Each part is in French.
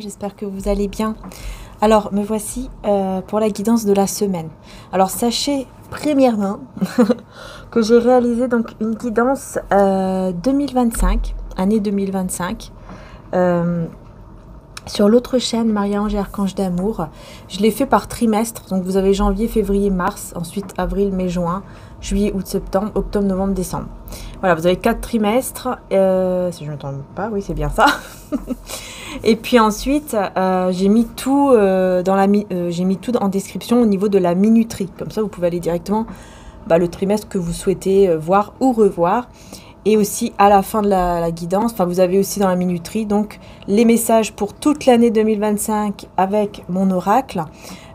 shalom, j'espère que vous allez bien. Alors, me voici pour la guidance de la semaine. Alors, sachez premièrement que j'ai réalisé donc une guidance 2025, année 2025, sur l'autre chaîne Maria-Ange et Archange d'amour. Je l'ai fait par trimestre, donc vous avez janvier, février, mars, ensuite avril, mai, juin, juillet, août, septembre, octobre, novembre, décembre. Voilà, vous avez 4 trimestres, si je ne me trompe pas, oui c'est bien ça. Et puis ensuite, j'ai mis tout j'ai mis tout en description au niveau de la minuterie. Comme ça, vous pouvez aller directement le trimestre que vous souhaitez voir ou revoir. Et aussi à la fin de la guidance, vous avez aussi dans la minuterie donc les messages pour toute l'année 2025 avec mon oracle,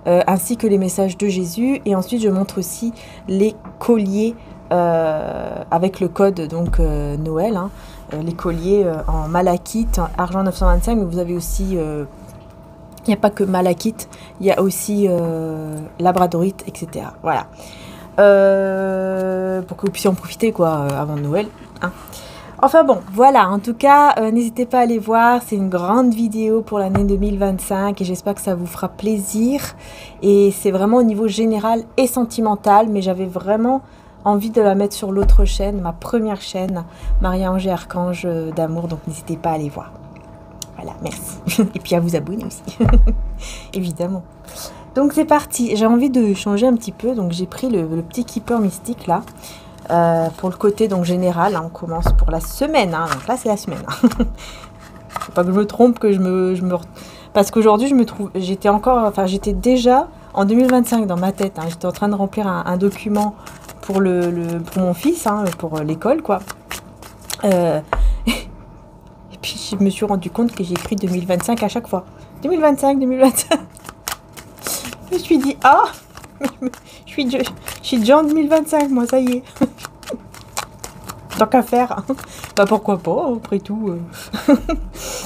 ainsi que les messages de Jésus. Et ensuite, je montre aussi les colliers avec le code donc Noël, les colliers en malachite, argent 925, mais vous avez aussi, il n'y a pas que malachite, il y a aussi labradorite, etc. Voilà. Pour que vous puissiez en profiter avant Noël. Enfin bon, voilà, en tout cas, n'hésitez pas à aller voir, c'est une grande vidéo pour l'année 2025 et j'espère que ça vous fera plaisir. Et c'est vraiment au niveau général et sentimental, mais j'avais vraiment envie de la mettre sur l'autre chaîne, ma première chaîne, Maria-Ange et Archange d'amour, donc n'hésitez pas à aller voir. Voilà, merci. Et puis à vous abonner aussi, évidemment. Donc c'est parti, j'ai envie de changer un petit peu, donc j'ai pris le petit keeper mystique là, pour le côté donc général, on commence pour la semaine, donc là c'est la semaine. Faut pas que je me trompe, parce qu'aujourd'hui j'étais déjà en 2025 dans ma tête, j'étais en train de remplir un document pour mon fils, pour l'école quoi. Et puis je me suis rendu compte que j'ai écrit 2025 à chaque fois. 2025. Je me suis dit, je suis déjà en 2025, moi, ça y est. Tant qu'à faire. Pourquoi pas, après tout.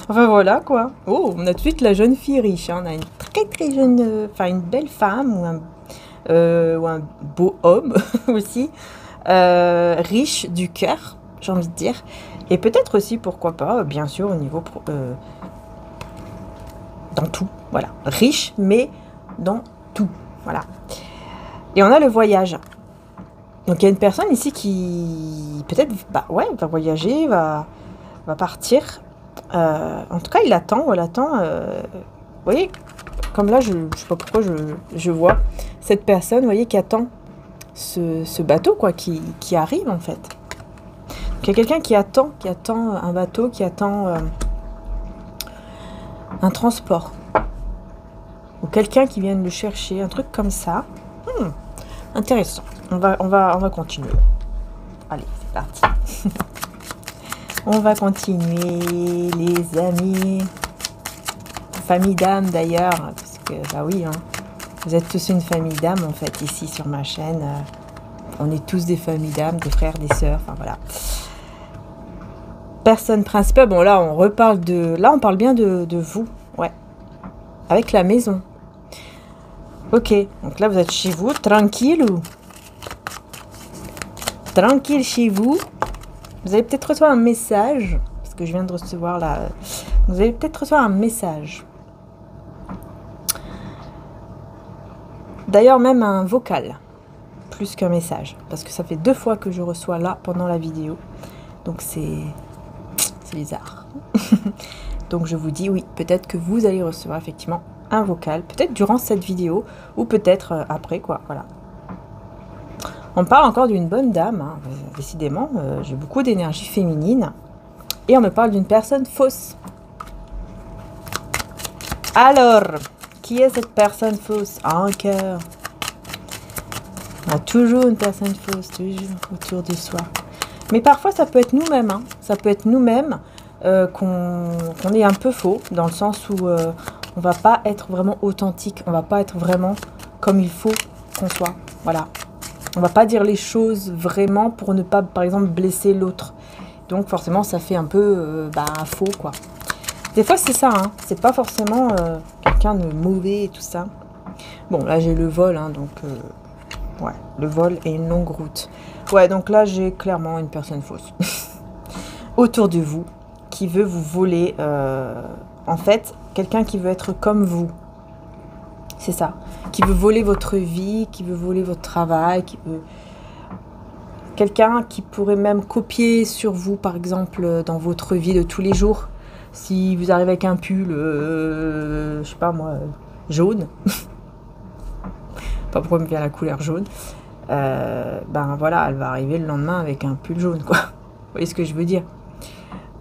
Enfin, voilà, quoi. Oh, on a tout de suite la jeune fille riche. On a une très, très jeune... une belle femme ou un beau homme aussi. Riche du cœur, j'ai envie de dire. Et peut-être aussi, pourquoi pas, bien sûr, au niveau... dans tout, voilà. Riche, mais... dans tout, voilà. Et on a le voyage. Donc il y a une personne ici qui peut-être va voyager, va partir. En tout cas, il attend ou elle attend. Vous voyez, comme là, je sais pas pourquoi je vois cette personne, vous voyez, qui attend ce bateau quoi, qui arrive en fait. Donc, il y a quelqu'un qui attend un bateau, qui attend un transport. Ou quelqu'un qui vient le chercher, un truc comme ça. Intéressant. On va continuer. Allez, c'est parti. On va continuer, les amis. Famille d'âme d'ailleurs, parce que oui, vous êtes tous une famille d'âme en fait ici sur ma chaîne. On est tous des familles d'âme, des frères, des sœurs. Enfin voilà. Personne principale. Bon là, on parle bien de vous, ouais, avec la maison. Ok, donc là vous êtes chez vous, tranquille chez vous. Vous allez peut-être recevoir un message, parce que je viens de recevoir là. Vous allez peut-être recevoir un message. D'ailleurs même un vocal, plus qu'un message, parce que ça fait 2 fois que je reçois là pendant la vidéo. Donc c'est bizarre. Donc je vous dis oui, peut-être que vous allez recevoir effectivement un vocal, peut-être durant cette vidéo, ou peut-être après, quoi, voilà. On parle encore d'une bonne dame, décidément, j'ai beaucoup d'énergie féminine, et on me parle d'une personne fausse. Alors, qui est cette personne fausse? Un cœur. On a toujours une personne fausse, toujours autour de soi. Mais parfois, ça peut être nous-mêmes, ça peut être nous-mêmes qu'on est un peu faux, dans le sens où... on va pas être vraiment authentique, on va pas être vraiment comme il faut qu'on soit, voilà. On va pas dire les choses vraiment pour ne pas, par exemple, blesser l'autre. Donc forcément, ça fait un peu faux, quoi. Des fois, c'est ça, c'est pas forcément quelqu'un de mauvais et tout ça. Bon, là, j'ai le vol, donc... ouais, le vol et une longue route. Ouais, donc là, j'ai clairement une personne fausse. Autour de vous, qui veut vous voler... en fait, quelqu'un qui veut être comme vous. C'est ça. Qui veut voler votre vie, qui veut voler votre travail, qui veut... Quelqu'un qui pourrait même copier sur vous, par exemple, dans votre vie de tous les jours. Si vous arrivez avec un pull, je sais pas moi, jaune. Pas pourquoi me vient la couleur jaune. Ben voilà, elle va arriver le lendemain avec un pull jaune, quoi. Vous voyez ce que je veux dire?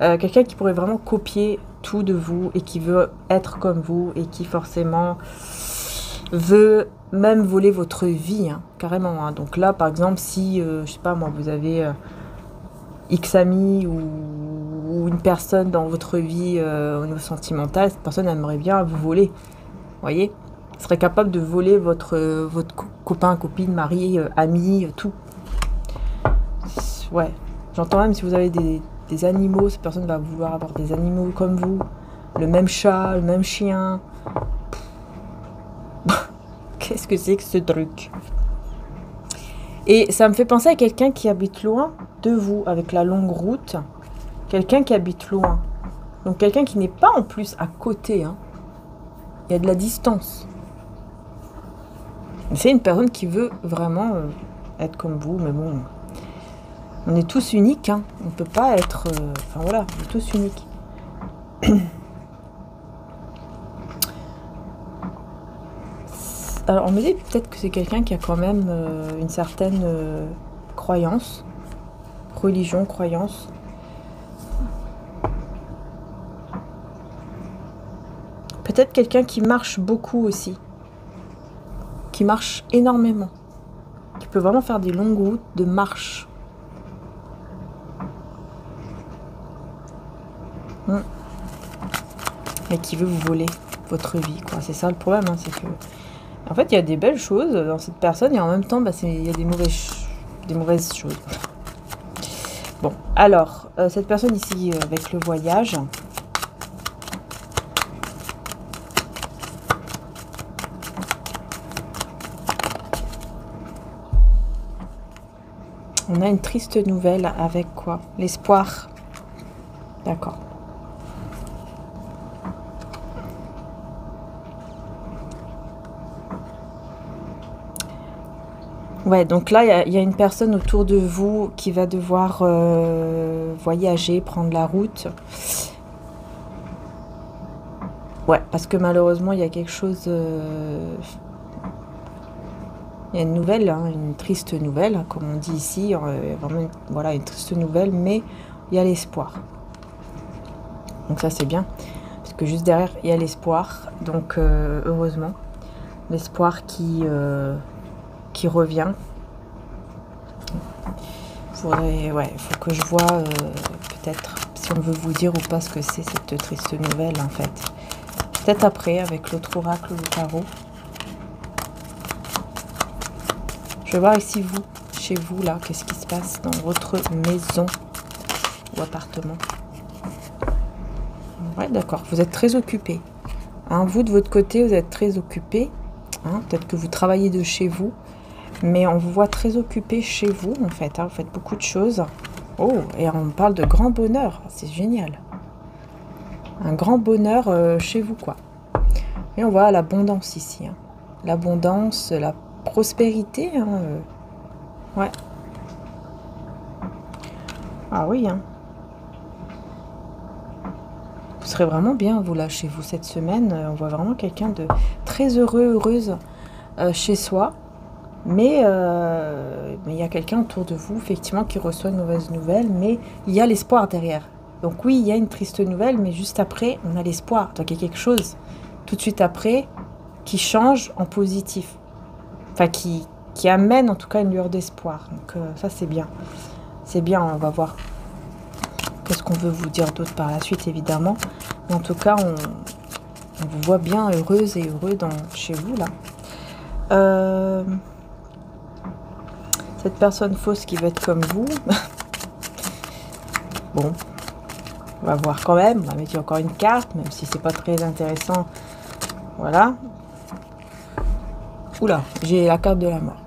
Quelqu'un qui pourrait vraiment copier tout de vous et qui veut être comme vous et qui forcément veut même voler votre vie, hein, carrément. Hein. Donc là, par exemple, si, je sais pas moi, vous avez X amis ou une personne dans votre vie au niveau sentimental, cette personne aimerait bien vous voler, vous voyez? Elle serait capable de voler votre copain, copine, mari, ami, tout. Ouais, j'entends même si vous avez des animaux, cette personne va vouloir avoir des animaux comme vous, le même chat, le même chien. Qu'est-ce que c'est que ce truc? Et ça me fait penser à quelqu'un qui habite loin de vous, avec la longue route. Quelqu'un qui habite loin. Donc quelqu'un qui n'est pas en plus à côté. Hein. Il y a de la distance. C'est une personne qui veut vraiment être comme vous, mais bon... On est tous uniques, hein. On ne peut pas être... Enfin voilà, on est tous uniques. Alors on me dit peut-être que c'est quelqu'un qui a quand même une certaine croyance, religion, croyance. Peut-être quelqu'un qui marche beaucoup aussi, qui marche énormément, qui peut vraiment faire des longues routes de marche. Mais qui veut vous voler votre vie, quoi. C'est ça le problème, hein, c'est que... En fait, il y a des belles choses dans cette personne et en même temps, bah, il y a des mauvaises choses. Bon, alors, cette personne ici, avec le voyage... On a une triste nouvelle avec quoi? L'espoir. D'accord. Ouais, donc là, il y a une personne autour de vous qui va devoir voyager, prendre la route. Ouais, parce que malheureusement, il y a quelque chose... Il y a une nouvelle, hein, une triste nouvelle, hein, comme on dit ici. Vraiment, voilà, une triste nouvelle, mais il y a l'espoir. Donc ça, c'est bien. Parce que juste derrière, il y a l'espoir. Donc, heureusement. L'espoir qui revient. Ouais, il faut que je vois peut-être si on veut vous dire ou pas ce que c'est cette triste nouvelle en fait. Peut-être après avec l'autre oracle, le tarot. Je vais voir ici vous, chez vous là, qu'est-ce qui se passe dans votre maison ou appartement. Ouais, d'accord, vous êtes très occupé. Hein, vous de votre côté, vous êtes très occupé. Hein, peut-être que vous travaillez de chez vous. Mais on vous voit très occupé chez vous, en fait. Hein, vous faites beaucoup de choses. Oh, et on parle de grand bonheur. C'est génial. Un grand bonheur chez vous, quoi. Et on voit l'abondance ici. Hein. L'abondance, la prospérité. Hein, ouais. Ah oui, hein. Vous serez vraiment bien, vous, là, chez vous, cette semaine. On voit vraiment quelqu'un de très heureux, heureuse chez soi. Mais il y a quelqu'un autour de vous, effectivement, qui reçoit une mauvaise nouvelle, mais il y a l'espoir derrière. Donc oui, il y a une triste nouvelle, mais juste après, on a l'espoir. Donc il y a quelque chose, tout de suite après, qui change en positif. Enfin, qui amène en tout cas une lueur d'espoir. Donc ça, c'est bien. C'est bien, on va voir qu'est-ce qu'on veut vous dire d'autre par la suite, évidemment. Mais en tout cas, on vous voit bien heureuse et heureux chez vous, là. Cette personne fausse qui va être comme vous. Bon, on va voir quand même. On va mettre encore une carte, même si c'est pas très intéressant. Voilà. Oula, j'ai la carte de la mort.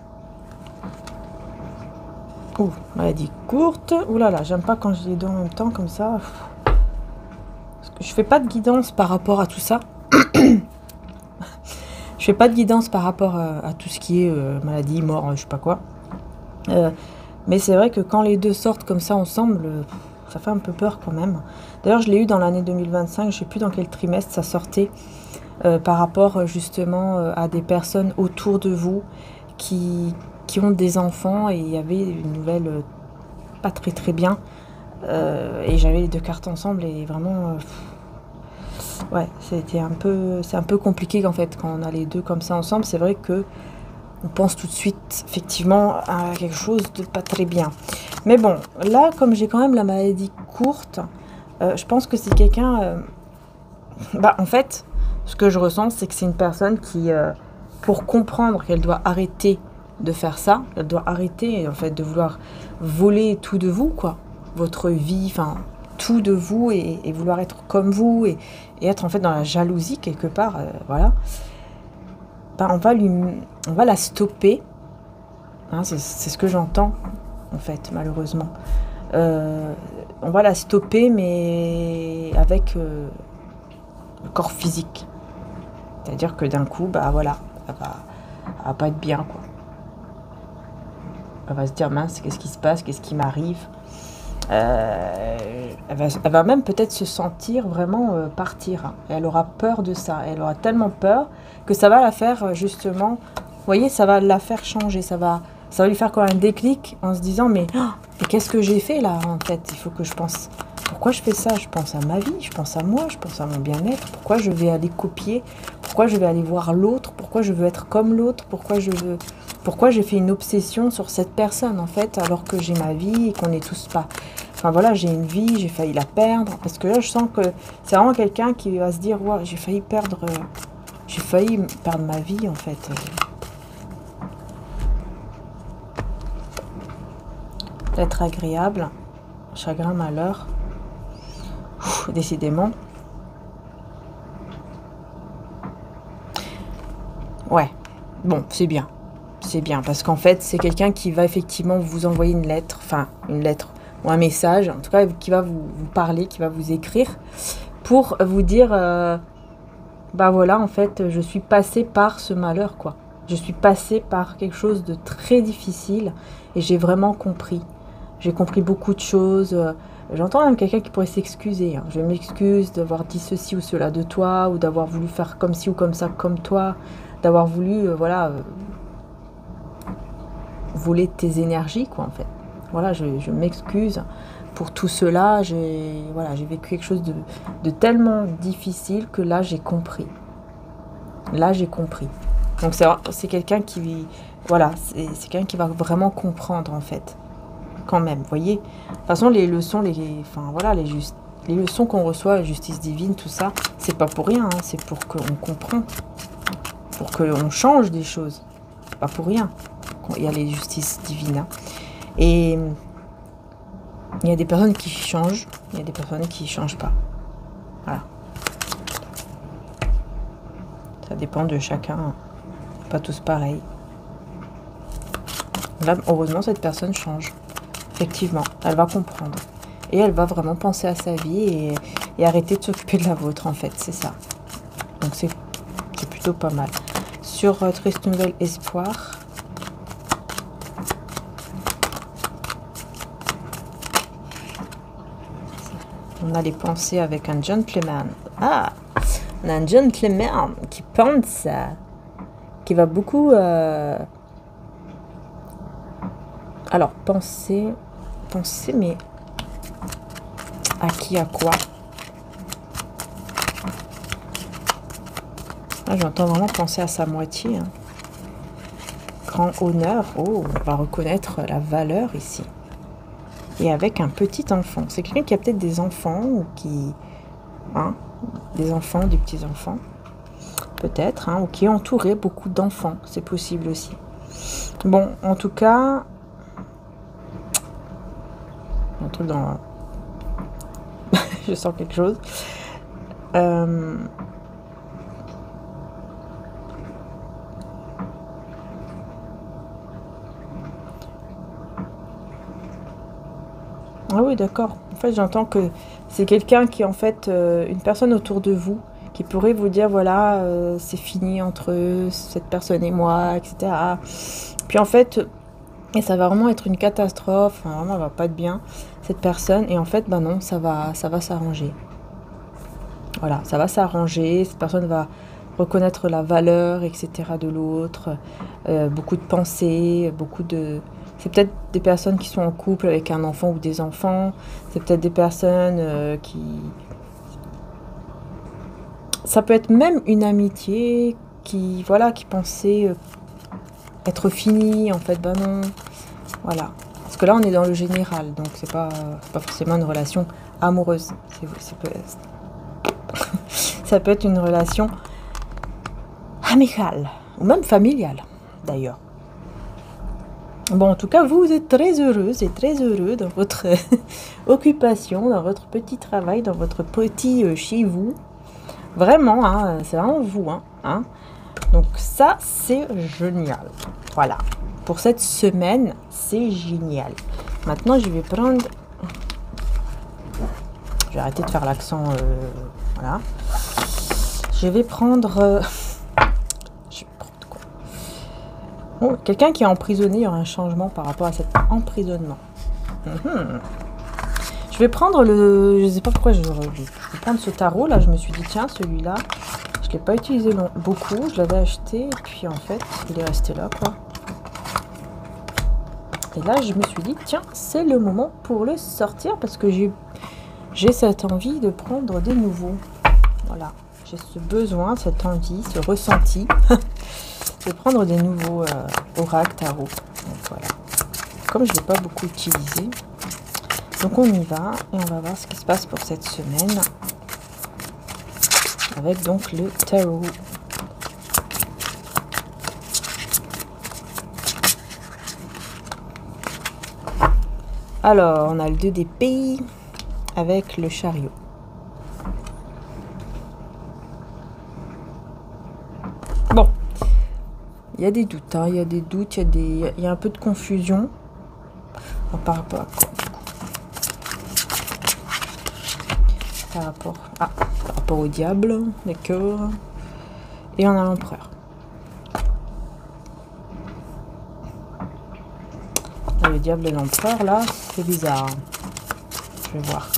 Ouh, maladie courte. Oula là, j'aime pas quand j'ai les deux en même temps comme ça. Parce que je fais pas de guidance par rapport à tout ça. Je fais pas de guidance par rapport à tout ce qui est maladie, mort, je sais pas quoi. Mais c'est vrai que quand les deux sortent comme ça ensemble, ça fait un peu peur quand même. D'ailleurs, je l'ai eu dans l'année 2025, je sais plus dans quel trimestre ça sortait, par rapport justement à des personnes autour de vous qui ont des enfants, et il y avait une nouvelle pas très très bien. Et j'avais les deux cartes ensemble et vraiment... ouais, c'est un peu compliqué en fait quand on a les deux comme ça ensemble. C'est vrai que on pense tout de suite effectivement à quelque chose de pas très bien. Mais bon, là comme j'ai quand même la maladie courte, je pense que c'est quelqu'un... bah en fait, ce que je ressens, c'est que c'est une personne qui, pour comprendre qu'elle doit arrêter de faire ça, elle doit arrêter en fait de vouloir voler tout de vous, quoi. Votre vie, enfin tout de vous, et vouloir être comme vous, et être en fait dans la jalousie quelque part, voilà. Ben, on va la stopper, hein, c'est ce que j'entends en fait, malheureusement. On va la stopper, mais avec le corps physique. C'est-à-dire que d'un coup, bah voilà, elle va pas être bien, quoi. Elle va se dire, mince, qu'est-ce qui se passe, qu'est-ce qui m'arrive. Elle va même peut-être se sentir vraiment partir, hein. Et elle aura peur de ça. Elle aura tellement peur que ça va la faire justement... Vous voyez, ça va la faire changer. Ça va lui faire comme un déclic en se disant, mais qu'est-ce que j'ai fait là en fait? Il faut que je pense... Pourquoi je fais ça? Je pense à ma vie, je pense à moi, je pense à mon bien-être. Pourquoi je vais aller copier? Pourquoi je vais aller voir l'autre? Pourquoi je veux être comme l'autre? Pourquoi j'ai fait une obsession sur cette personne en fait, alors que j'ai ma vie et qu'on n'est tous pas... Enfin voilà, j'ai une vie, j'ai failli la perdre. Parce que là, je sens que c'est vraiment quelqu'un qui va se dire, ouais, j'ai failli perdre ma vie en fait. Être agréable, chagrin, malheur. Décidément. Ouais, bon, c'est bien. C'est bien, parce qu'en fait, c'est quelqu'un qui va effectivement vous envoyer une lettre, ou un message, en tout cas, qui va vous parler, qui va vous écrire, pour vous dire, bah voilà, en fait, je suis passée par ce malheur, quoi. Je suis passée par quelque chose de très difficile, et j'ai vraiment compris. J'ai compris beaucoup de choses. J'entends même quelqu'un qui pourrait s'excuser, hein. Je m'excuse d'avoir dit ceci ou cela de toi, ou d'avoir voulu faire comme ci ou comme ça comme toi, d'avoir voulu, voilà, voler tes énergies, quoi, en fait. Voilà, je m'excuse pour tout cela. Voilà, j'ai vécu quelque chose de tellement difficile que là, j'ai compris. Là, j'ai compris. Donc, c'est quelqu'un qui... Voilà, c'est quelqu'un qui va vraiment comprendre, en fait. Quand même, vous voyez. De toute façon, les leçons, enfin, voilà, les leçons qu'on reçoit, la justice divine, tout ça, c'est pas pour rien, hein, c'est pour qu'on comprend. Pour qu'on change des choses. Pas pour rien. Il y a les justices divines, hein. Et il y a des personnes qui changent, il y a des personnes qui ne changent pas. Voilà. Ça dépend de chacun. Pas tous pareils. Là, heureusement, cette personne change. Effectivement, elle va comprendre. Et elle va vraiment penser à sa vie et arrêter de s'occuper de la vôtre, en fait. C'est ça. Donc, c'est plutôt pas mal. Sur Triste Nouvelle Espoir... On a les pensées avec un gentleman. Ah, on a un gentleman qui pense, qui va beaucoup... Alors, penser, mais à qui, à quoi? Ah, j'entends vraiment penser à sa moitié, hein. Grand honneur. Oh, on va reconnaître la valeur ici. Et avec un petit enfant. C'est quelqu'un qui a peut-être des enfants, ou qui... Hein, des enfants, des petits-enfants. Peut-être, hein, ou qui est entouré beaucoup d'enfants. C'est possible aussi. Bon, en tout cas... Un truc dans... Je sens quelque chose. Ah oui, d'accord. En fait, j'entends que c'est quelqu'un qui, en fait, une personne autour de vous, qui qui pourrait vous dire, voilà, c'est fini entre cette personne et moi, etc. Puis en fait, et ça va vraiment être une catastrophe, enfin, vraiment, elle va pas être bien, cette personne. Et en fait, ben non, ça va s'arranger. Voilà, ça va s'arranger, cette personne va reconnaître la valeur, etc. de l'autre, beaucoup de pensées, beaucoup de... C'est peut-être des personnes qui sont en couple avec un enfant ou des enfants, c'est peut-être des personnes qui... Ça peut être même une amitié qui, voilà, qui pensait être finie, en fait, ben non, voilà. Parce que là, on est dans le général, donc c'est pas forcément une relation amoureuse. Ça peut être une relation amicale, ou même familiale, d'ailleurs. Bon, en tout cas, vous êtes très heureuse et très heureux dans votre occupation, dans votre petit travail, dans votre petit chez vous. Vraiment, hein, c'est vraiment vous. Hein. Donc ça, c'est génial. Voilà. Pour cette semaine, c'est génial. Maintenant, je vais prendre... Je vais arrêter de faire l'accent. Voilà. Je vais prendre... Oh, quelqu'un qui est emprisonné, il y aura un changement par rapport à cet emprisonnement. Je vais prendre le... Je ne sais pas pourquoi je vais prendre ce tarot là. Je me suis dit, tiens, celui-là, je ne l'ai pas utilisé beaucoup. Je l'avais acheté et puis en fait, il est resté là, quoi. Et là, je me suis dit, tiens, c'est le moment pour le sortir parce que j'ai cette envie de prendre des nouveaux. Voilà. J'ai ce besoin, cette envie, ce ressenti de prendre des nouveaux oracles, tarot. Donc voilà. Comme je ne l'ai pas beaucoup utilisé, donc on y va et on va voir ce qui se passe pour cette semaine avec donc le tarot. Alors, on a le 2 d'épée avec le chariot. Bon, il y a des doutes, hein, il y a des doutes, il y a un peu de confusion. Par rapport à quoi, du coup? Par rapport au diable, d'accord. Et on a l'empereur. Le diable et l'empereur, là, c'est bizarre. Je vais voir.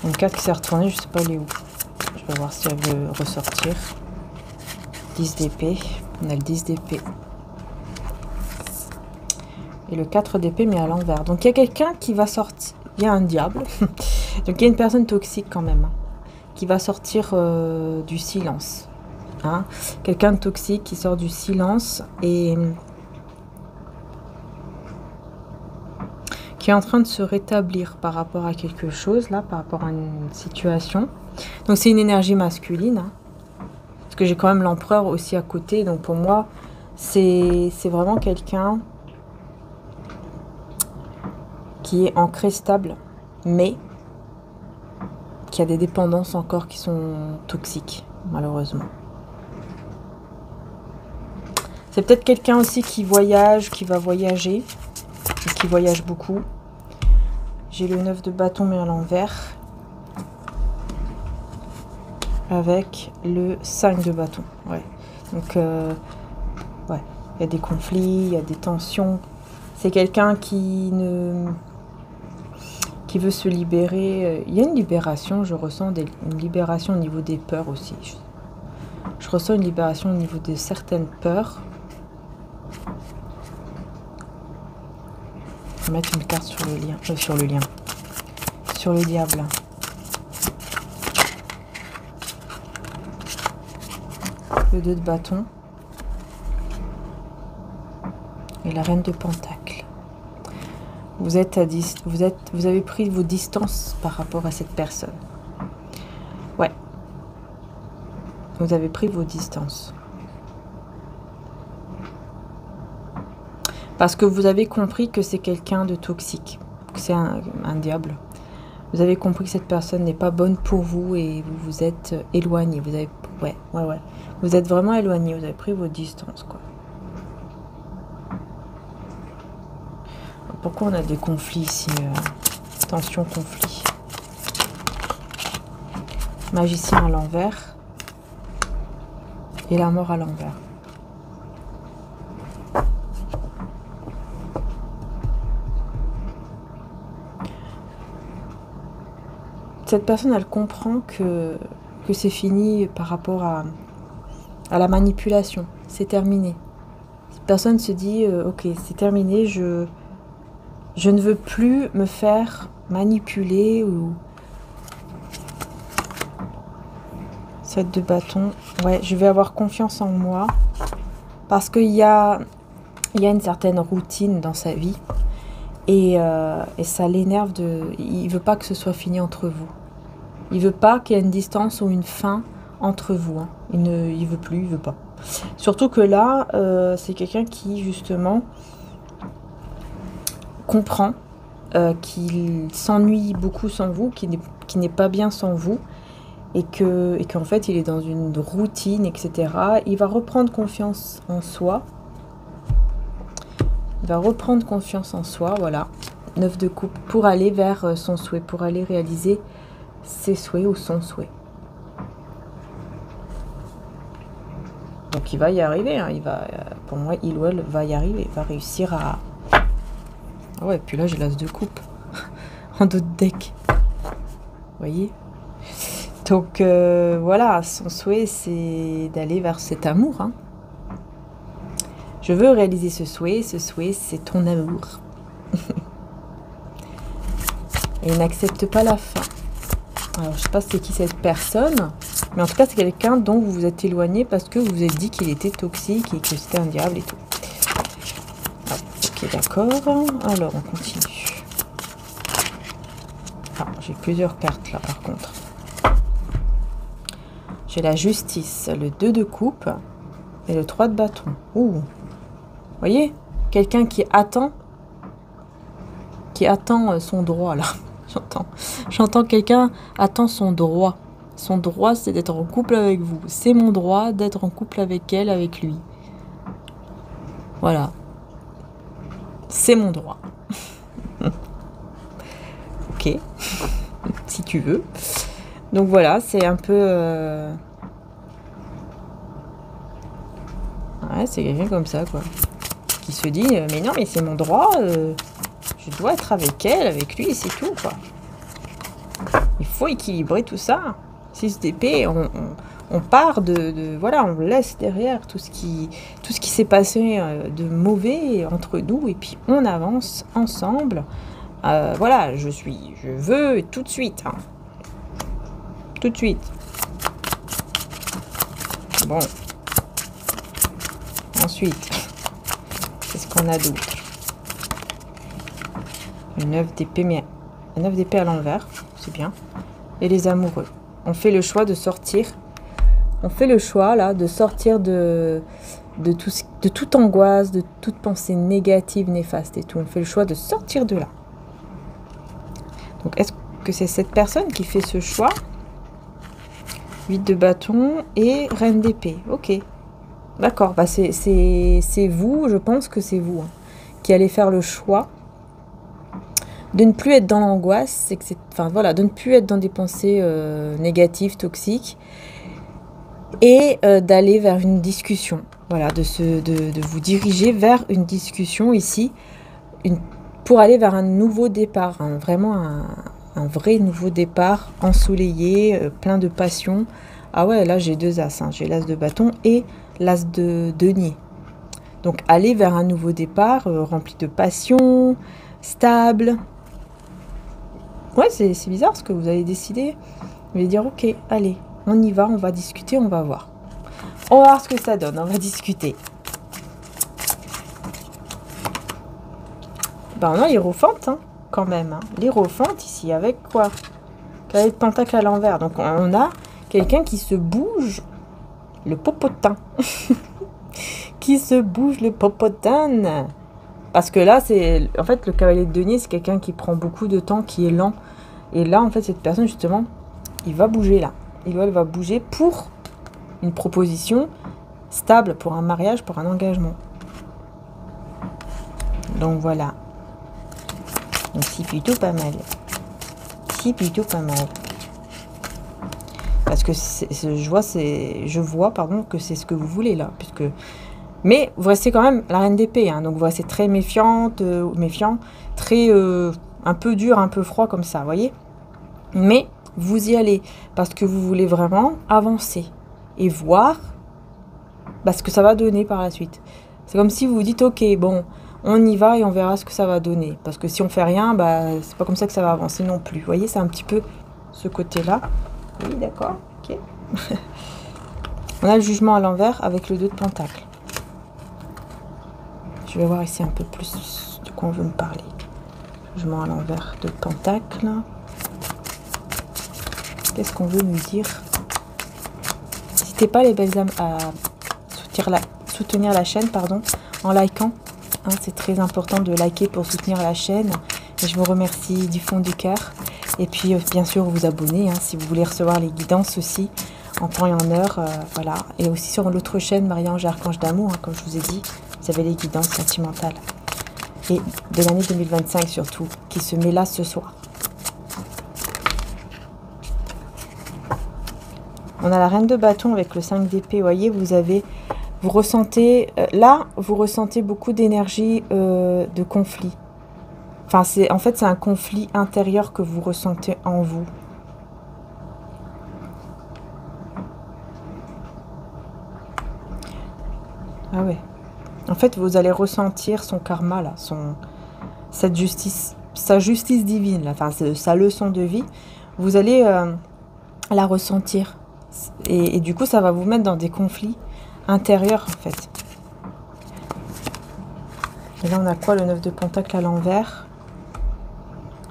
Une carte qui s'est retournée, je sais pas elle est où. Je vais voir si elle veut ressortir. 10 d'épée. On a le 10 d'épée. Et le 4 d'épée, mais à l'envers. Donc, il y a quelqu'un qui va sortir. Il y a un diable. Donc, il y a une personne toxique quand même. Hein, qui va sortir du silence. Hein. Quelqu'un de toxique qui sort du silence et qui est en train de se rétablir par rapport à quelque chose, là, par rapport à une situation. Donc, c'est une énergie masculine. Hein, parce que j'ai quand même l'empereur aussi à côté. Donc, pour moi, c'est vraiment quelqu'un qui est ancré stable, mais qui a des dépendances encore qui sont toxiques, malheureusement. C'est peut-être quelqu'un aussi qui voyage, qui va voyager, qui voyage beaucoup. J'ai le 9 de bâton, mais à l'envers. Avec le 5 de bâton. Ouais. Donc, ouais, il y a des conflits, il y a des tensions. C'est quelqu'un qui veut se libérer. Il y a une libération, je ressens une libération au niveau des peurs aussi. Je ressens une libération au niveau de certaines peurs. Je vais mettre une carte sur le lien. Sur le diable. Le 2 de bâton. Et la reine de pentacle. Vous avez pris vos distances par rapport à cette personne. Ouais. Vous avez pris vos distances. Parce que vous avez compris que c'est quelqu'un de toxique. Que c'est un diable. Vous avez compris que cette personne n'est pas bonne pour vous et vous vous êtes éloigné. Vous avez... Ouais. Vous êtes vraiment éloigné. Vous avez pris vos distances, quoi. Pourquoi on a des conflits ici? Tension, conflit. Magicien à l'envers. Et la mort à l'envers. Cette personne, elle comprend que c'est fini par rapport à la manipulation. C'est terminé. Cette personne se dit, ok, c'est terminé, je ne veux plus me faire manipuler ou... 7 de bâton. Ouais, je vais avoir confiance en moi. Parce qu'il y a une certaine routine dans sa vie. Et ça l'énerve de... Il veut pas que ce soit fini entre vous. Il veut pas qu'il y ait une distance ou une fin entre vous. Hein. Il veut plus, il veut pas. Surtout que là, c'est quelqu'un qui, justement, comprend qu'il s'ennuie beaucoup sans vous, qu'il n'est pas bien sans vous, et qu'en fait, il est dans une routine, etc. Il va reprendre confiance en soi. Il va reprendre confiance en soi, voilà. 9 de coupe, pour aller vers son souhait, pour aller réaliser ses souhaits ou son souhait. Donc il va y arriver, hein. Pour moi, il ou elle va y arriver, va réussir à... Ah ouais, puis là j'ai l'as de coupe en d'autres deck. Vous voyez? Donc voilà, son souhait c'est d'aller vers cet amour. Hein. Je veux réaliser ce souhait c'est ton amour. Et il n'accepte pas la fin. Alors je sais pas c'est qui cette personne, mais en tout cas c'est quelqu'un dont vous vous êtes éloigné parce que vous vous êtes dit qu'il était toxique et que c'était un diable et tout. Ah, ok d'accord, alors on continue. Ah, j'ai plusieurs cartes là par contre. J'ai la justice, le 2 de coupe et le 3 de bâton. Ouh. Vous voyez, quelqu'un qui attend son droit là. J'entends quelqu'un attend son droit. Son droit, c'est d'être en couple avec vous. C'est mon droit d'être en couple avec elle, avec lui. Voilà. C'est mon droit. Ok. Si tu veux. Donc voilà, c'est un peu... Ouais, c'est quelqu'un comme ça, quoi. Qui se dit, mais non, mais c'est mon droit, je dois être avec elle, avec lui, c'est tout, quoi. Il faut équilibrer tout ça. 6 d'épée, on part voilà, on laisse derrière tout ce qui s'est passé de mauvais entre nous, et puis on avance ensemble. Voilà, je veux tout de suite. Hein. Tout de suite. Bon. Ensuite, qu'est-ce qu'on a d'autre? Une 9 d'épée, mais une 9 d'épée à l'envers, c'est bien. Et les amoureux. On fait le choix de sortir. On fait le choix, là, de sortir de toute angoisse, de toute pensée négative, néfaste et tout. On fait le choix de sortir de là. Donc, est-ce que c'est cette personne qui fait ce choix? 8 de bâton et reine d'épée. Ok. D'accord, bah c'est vous, je pense que c'est vous, hein, qui allez faire le choix de ne plus être dans l'angoisse, enfin voilà, de ne plus être dans des pensées négatives, toxiques, et d'aller vers une discussion. Voilà, de vous diriger vers une discussion ici, pour aller vers un nouveau départ, hein, vraiment un vrai nouveau départ, ensoleillé, plein de passion. Ah ouais, là j'ai 2 as, hein, j'ai l'as de bâton et l'as de denier. Donc aller vers un nouveau départ rempli de passion, stable. Ouais, c'est bizarre ce que vous avez décidé. Vous allez dire ok, allez, on y va, on va discuter, on va voir. On va voir ce que ça donne, on va discuter. Ben on a l'hiérophante, hein, quand même. Hein. L'hiérophante ici, avec quoi? Cavalier de pentacle à l'envers. Donc on a quelqu'un qui se bouge le popotin. Qui se bouge le popotin. Parce que là, c'est... En fait, le cavalier de denier, c'est quelqu'un qui prend beaucoup de temps, qui est lent. Et là, en fait, cette personne, justement, il va bouger là. Il ou elle va bouger pour une proposition stable, pour un mariage, pour un engagement. Donc voilà. Donc c'est plutôt pas mal. C'est plutôt pas mal. Parce que je vois pardon, que c'est ce que vous voulez là. Puisque... Mais vous restez quand même la reine d'épée. Hein, donc vous restez très méfiante, méfiant, très un peu dur, un peu froid comme ça, vous voyez. Mais vous y allez parce que vous voulez vraiment avancer et voir ce que ça va donner par la suite. C'est comme si vous vous dites, ok, bon, on y va et on verra ce que ça va donner. Parce que si on fait rien, c'est pas comme ça que ça va avancer non plus. Vous voyez, c'est un petit peu ce côté-là. Oui, d'accord, ok. On a le jugement à l'envers avec le 2 de pentacle. Je vais voir ici un peu plus de quoi on veut me parler. Jugement à l'envers de pentacle. Qu'est-ce qu'on veut nous dire? N'hésitez pas les belles âmes à soutenir la chaîne, pardon, en likant. Hein, c'est très important de liker pour soutenir la chaîne. Et je vous remercie du fond du cœur. Et puis, bien sûr, vous abonner hein, si vous voulez recevoir les guidances aussi, en temps et en heure. Voilà. Et aussi sur l'autre chaîne, Marie-Ange Archange d'Amour, hein, comme je vous ai dit, vous avez les guidances sentimentales. Et de l'année 2025 surtout, qui se met là ce soir. On a la reine de bâton avec le 5 d'épée. Vous voyez, vous ressentez, là, vous ressentez beaucoup d'énergie de conflit. Enfin, en fait, c'est un conflit intérieur que vous ressentez en vous. Ah ouais. En fait, vous allez ressentir son karma, là, sa justice divine, là, enfin, sa leçon de vie. Vous allez la ressentir. Et du coup, ça va vous mettre dans des conflits intérieurs, en fait. Et là, on a quoi? Le 9 de pentacle à l'envers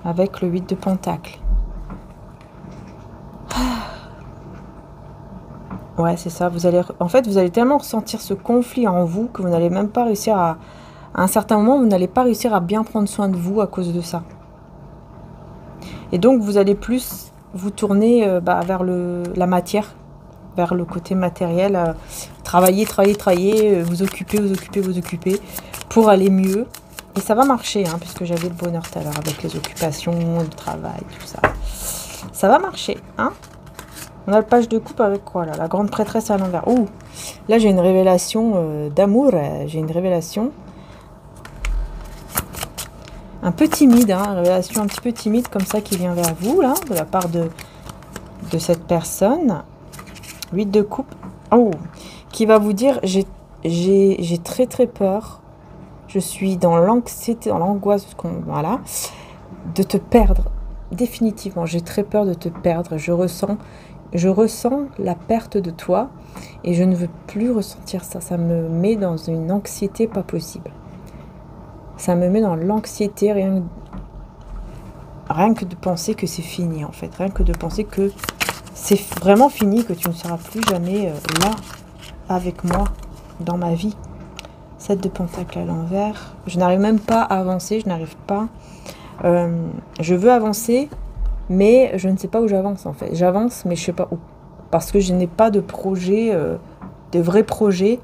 avec le 8 de pentacle. Ouais, c'est ça. En fait, vous allez tellement ressentir ce conflit en vous que vous n'allez même pas réussir à un certain moment, vous n'allez pas réussir à bien prendre soin de vous à cause de ça. Et donc, vous allez plus vous tourner vers la matière, vers le côté matériel, travailler, vous occuper pour aller mieux. Et ça va marcher, hein, puisque j'avais le bonheur tout à l'heure avec les occupations, le travail, tout ça. Ça va marcher, hein. On a le page de coupe avec quoi, là? La grande prêtresse à l'envers. Ouh, là, j'ai une révélation d'amour. J'ai une révélation un peu timide, hein, une révélation un petit peu timide comme ça qui vient vers vous, là, de la part de cette personne. 8 de coupe. Oh, qui va vous dire, j'ai très très peur. Je suis dans l'anxiété, dans l'angoisse, voilà, de te perdre. Définitivement, j'ai très peur de te perdre. Je ressens la perte de toi et je ne veux plus ressentir ça. Ça me met dans une anxiété pas possible. Ça me met dans l'anxiété, rien que de penser que c'est fini, en fait. Rien que de penser que c'est vraiment fini, que tu ne seras plus jamais là, avec moi, dans ma vie. 7 de pentacle à l'envers. Je n'arrive même pas à avancer, je n'arrive pas. Je veux avancer, mais je ne sais pas où j'avance, en fait. J'avance, mais je ne sais pas où. Parce que je n'ai pas de projet, de vrai projet.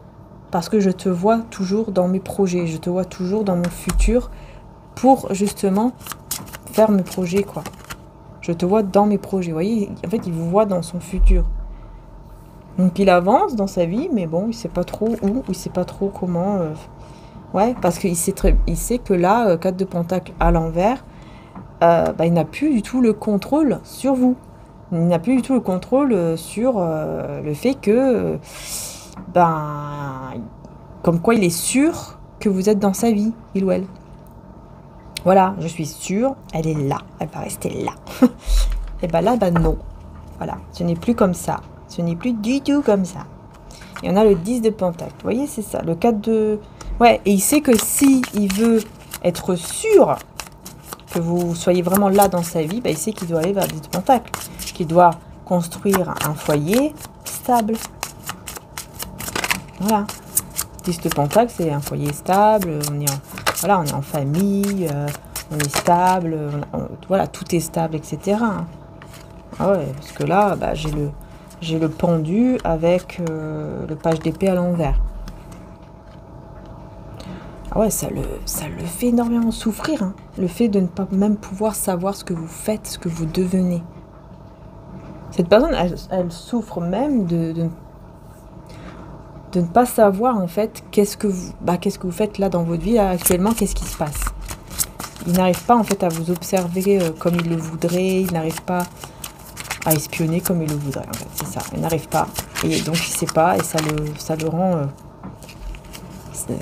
Parce que je te vois toujours dans mes projets. Je te vois toujours dans mon futur pour, justement, faire mes projets, quoi. Je te vois dans mes projets. Vous voyez, en fait, il vous voit dans son futur. Donc, il avance dans sa vie, mais bon, il ne sait pas trop où, il ne sait pas trop comment. Ouais, parce qu'il sait que là, 4 de pentacle à l'envers, il n'a plus du tout le contrôle sur vous. Il n'a plus du tout le contrôle sur le fait que, comme quoi il est sûr que vous êtes dans sa vie, il ou elle. Voilà, je suis sûre, elle est là, elle va rester là. Et là, non. Voilà, ce n'est plus comme ça. Ce n'est plus du tout comme ça. Et on a le 10 de pentacle. Vous voyez, c'est ça, le 4 de... Ouais, et il sait que si il veut être sûr que vous soyez vraiment là dans sa vie, il sait qu'il doit aller vers le 10 de pentacle. Qu'il doit construire un foyer stable. Voilà. 10 de pentacle, c'est un foyer stable. On est en famille, on est stable. Voilà, tout est stable, etc. Ah ouais, parce que là, j'ai le pendu avec le page d'épée à l'envers. Ah ouais, ça le fait énormément souffrir, hein. Le fait de ne pas même pouvoir savoir ce que vous faites, ce que vous devenez. Cette personne, elle souffre même de ne pas savoir en fait qu'est-ce que vous faites là dans votre vie là, actuellement, qu'est-ce qui se passe. Il n'arrive pas en fait à vous observer comme il le voudrait, il n'arrive pas à espionner comme il le voudrait en fait, c'est ça, il n'arrive pas. Et donc il sait pas et ça le rend...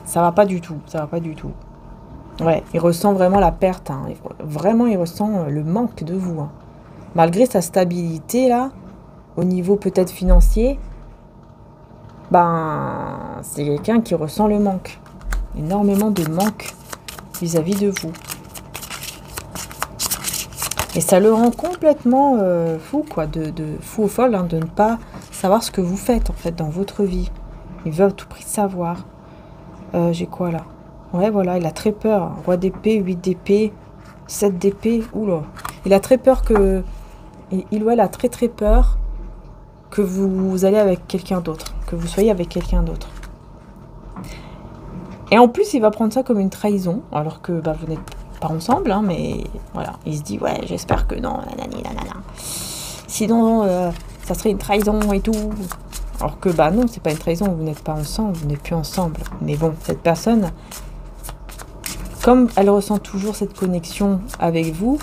ça va pas du tout, ça va pas du tout. Ouais, il ressent vraiment la perte, hein. Vraiment il ressent le manque de vous. Hein. Malgré sa stabilité là, au niveau peut-être financier, c'est quelqu'un qui ressent le manque. Énormément de manque vis-à-vis de vous. Et ça le rend complètement fou, quoi, fou ou folle, hein, de ne pas savoir ce que vous faites, en fait, dans votre vie. Il veut à tout prix savoir. J'ai quoi, là? Ouais, voilà, il a très peur. Roi d'épée, 8 d'épée, 7 d'épée. Oula. Il a très peur que... Il ou elle a très très peur que vous allez avec quelqu'un d'autre. Que vous soyez avec quelqu'un d'autre. Et en plus, il va prendre ça comme une trahison, alors que vous n'êtes pas ensemble, hein, mais voilà. Il se dit, ouais, j'espère que non, nanani, nanana. Sinon, ça serait une trahison et tout. Alors que, non, c'est pas une trahison, vous n'êtes pas ensemble, vous n'êtes plus ensemble. Mais bon, cette personne, comme elle ressent toujours cette connexion avec vous,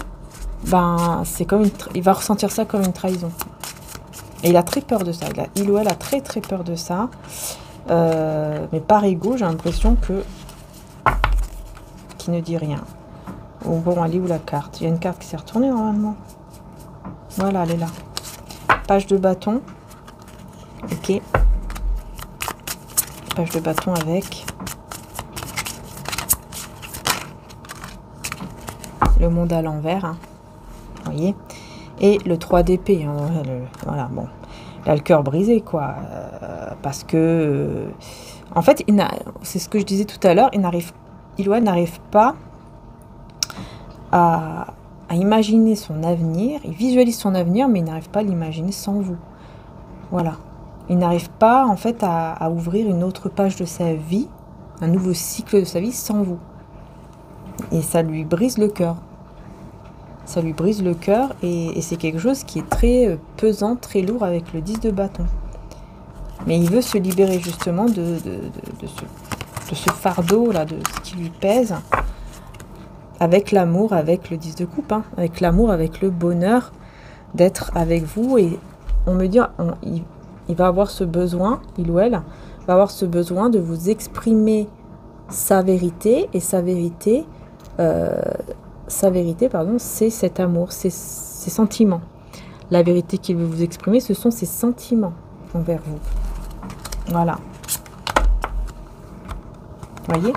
c'est comme il va ressentir ça comme une trahison. Et il a très peur de ça. Il ou elle a très très peur de ça. Mais par ego, j'ai l'impression qu'il ne dit rien. Oh, bon, elle est où la carte? Il y a une carte qui s'est retournée normalement. Voilà, elle est là. Page de bâton. Ok. Page de bâton avec le monde à l'envers. Hein. Vous voyez? Et le 3 d'épée. Hein. Voilà, bon. Il a le cœur brisé, quoi. Parce que... en fait, c'est ce que je disais tout à l'heure, il ou elle n'arrive pas à imaginer son avenir. Il visualise son avenir, mais il n'arrive pas à l'imaginer sans vous. Voilà. Il n'arrive pas, en fait, à ouvrir une autre page de sa vie, un nouveau cycle de sa vie sans vous. Et ça lui brise le cœur. Ça lui brise le cœur et c'est quelque chose qui est très pesant, très lourd avec le 10 de bâton. Mais il veut se libérer justement de ce fardeau-là, de ce qui lui pèse, avec l'amour, avec le 10 de coupe, hein, avec l'amour, avec le bonheur d'être avec vous. Et on me dit, il va avoir ce besoin, il ou elle, va avoir ce besoin de vous exprimer sa vérité, et sa vérité, c'est cet amour, ses sentiments. La vérité qu'il veut vous exprimer, ce sont ses sentiments envers vous. Voilà. Voyez?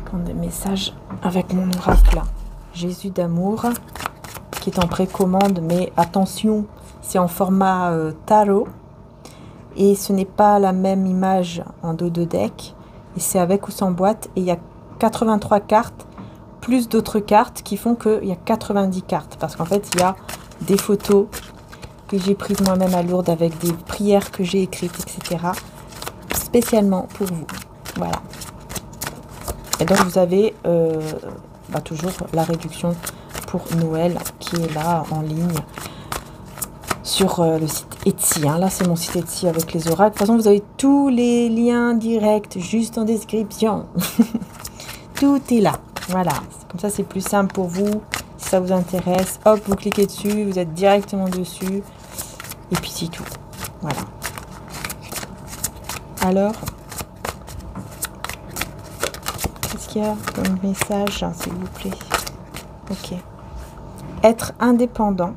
Prendre des messages avec mon oracle. Jésus d'amour, qui est en précommande, mais attention, c'est en format tarot. Et ce n'est pas la même image en dos de deck. Et c'est avec ou sans boîte. Et il y a 83 cartes, plus d'autres cartes qui font qu'il y a 90 cartes. Parce qu'en fait, il y a des photos que j'ai prises moi-même à Lourdes avec des prières que j'ai écrites, etc. Spécialement pour vous. Voilà. Et donc, vous avez toujours la réduction pour Noël qui est là en ligne sur le site Etsy. Hein. Là, c'est mon site Etsy avec les oracles. De toute façon, vous avez tous les liens directs juste en description. Tout est là. Voilà. Comme ça, c'est plus simple pour vous. Si ça vous intéresse, hop, vous cliquez dessus. Vous êtes directement dessus. Et puis, c'est tout. Voilà. Alors, qu'est-ce qu'il y a comme message, hein, s'il vous plaît? Ok. Être indépendant.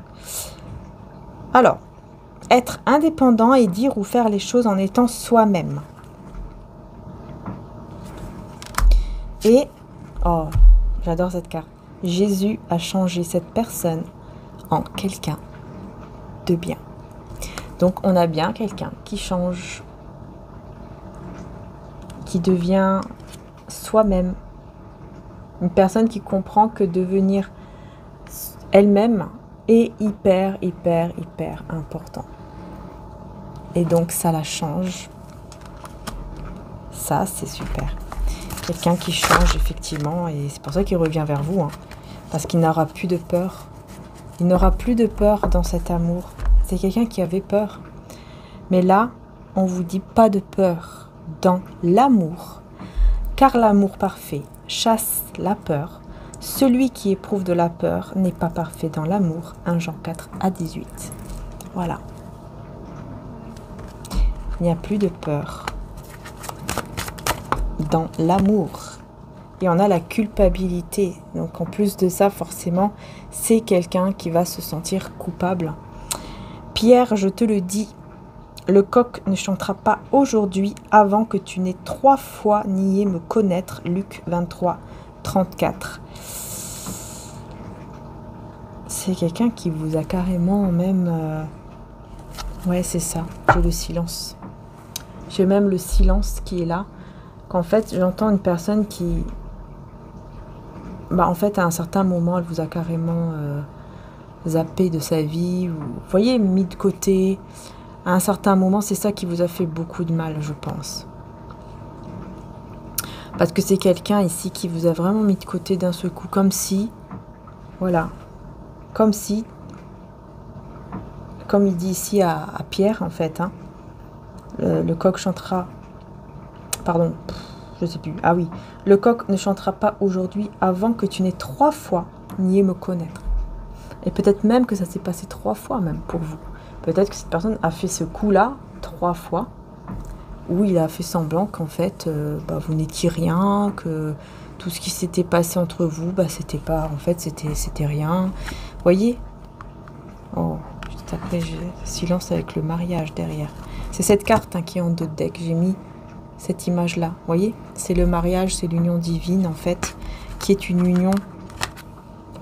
Alors, être indépendant et dire ou faire les choses en étant soi-même. Et, oh, j'adore cette carte. Jésus a changé cette personne en quelqu'un de bien. Donc, on a bien quelqu'un qui change, qui devient soi-même. Une personne qui comprend que devenir elle-même est hyper important. Et donc, ça la change. Ça, c'est super. Quelqu'un qui change, effectivement, et c'est pour ça qu'il revient vers vous, hein, parce qu'il n'aura plus de peur. Il n'aura plus de peur dans cet amour. C'est quelqu'un qui avait peur. Mais là, on vous dit pas de peur dans l'amour, car l'amour parfait chasse la peur. Celui qui éprouve de la peur n'est pas parfait dans l'amour. 1 Jean 4 à 18. Voilà. Il n'y a plus de peur dans l'amour. Et on a la culpabilité. Donc en plus de ça, forcément, c'est quelqu'un qui va se sentir coupable. Pierre, je te le dis, le coq ne chantera pas aujourd'hui avant que tu n'aies 3 fois nié me connaître. Luc 23, 34. C'est quelqu'un qui vous a carrément même... Ouais, c'est ça. J'ai le silence. J'ai même le silence qui est là. Qu'en fait, j'entends une personne qui... en fait, à un certain moment, elle vous a carrément zappé de sa vie. Ou, vous voyez, mis de côté. À un certain moment, c'est ça qui vous a fait beaucoup de mal, je pense. Parce que c'est quelqu'un ici qui vous a vraiment mis de côté d'un seul coup. Comme si... Voilà. Comme si... Comme il dit ici à Pierre, en fait. Hein, le coq chantera... Pardon, je sais plus. Ah oui. Le coq ne chantera pas aujourd'hui avant que tu n'aies 3 fois nié me connaître. Et peut-être même que ça s'est passé 3 fois même pour vous. Peut-être que cette personne a fait ce coup-là 3 fois. Où il a fait semblant qu'en fait, vous n'étiez rien, que tout ce qui s'était passé entre vous, c'était pas... En fait, c'était rien. Vous voyez? Oh, juste après, j'ai silence avec le mariage derrière. C'est cette carte hein, qui est en dos de deck. J'ai mis cette image-là. Vous voyez? C'est le mariage, c'est l'union divine, en fait, qui est une union,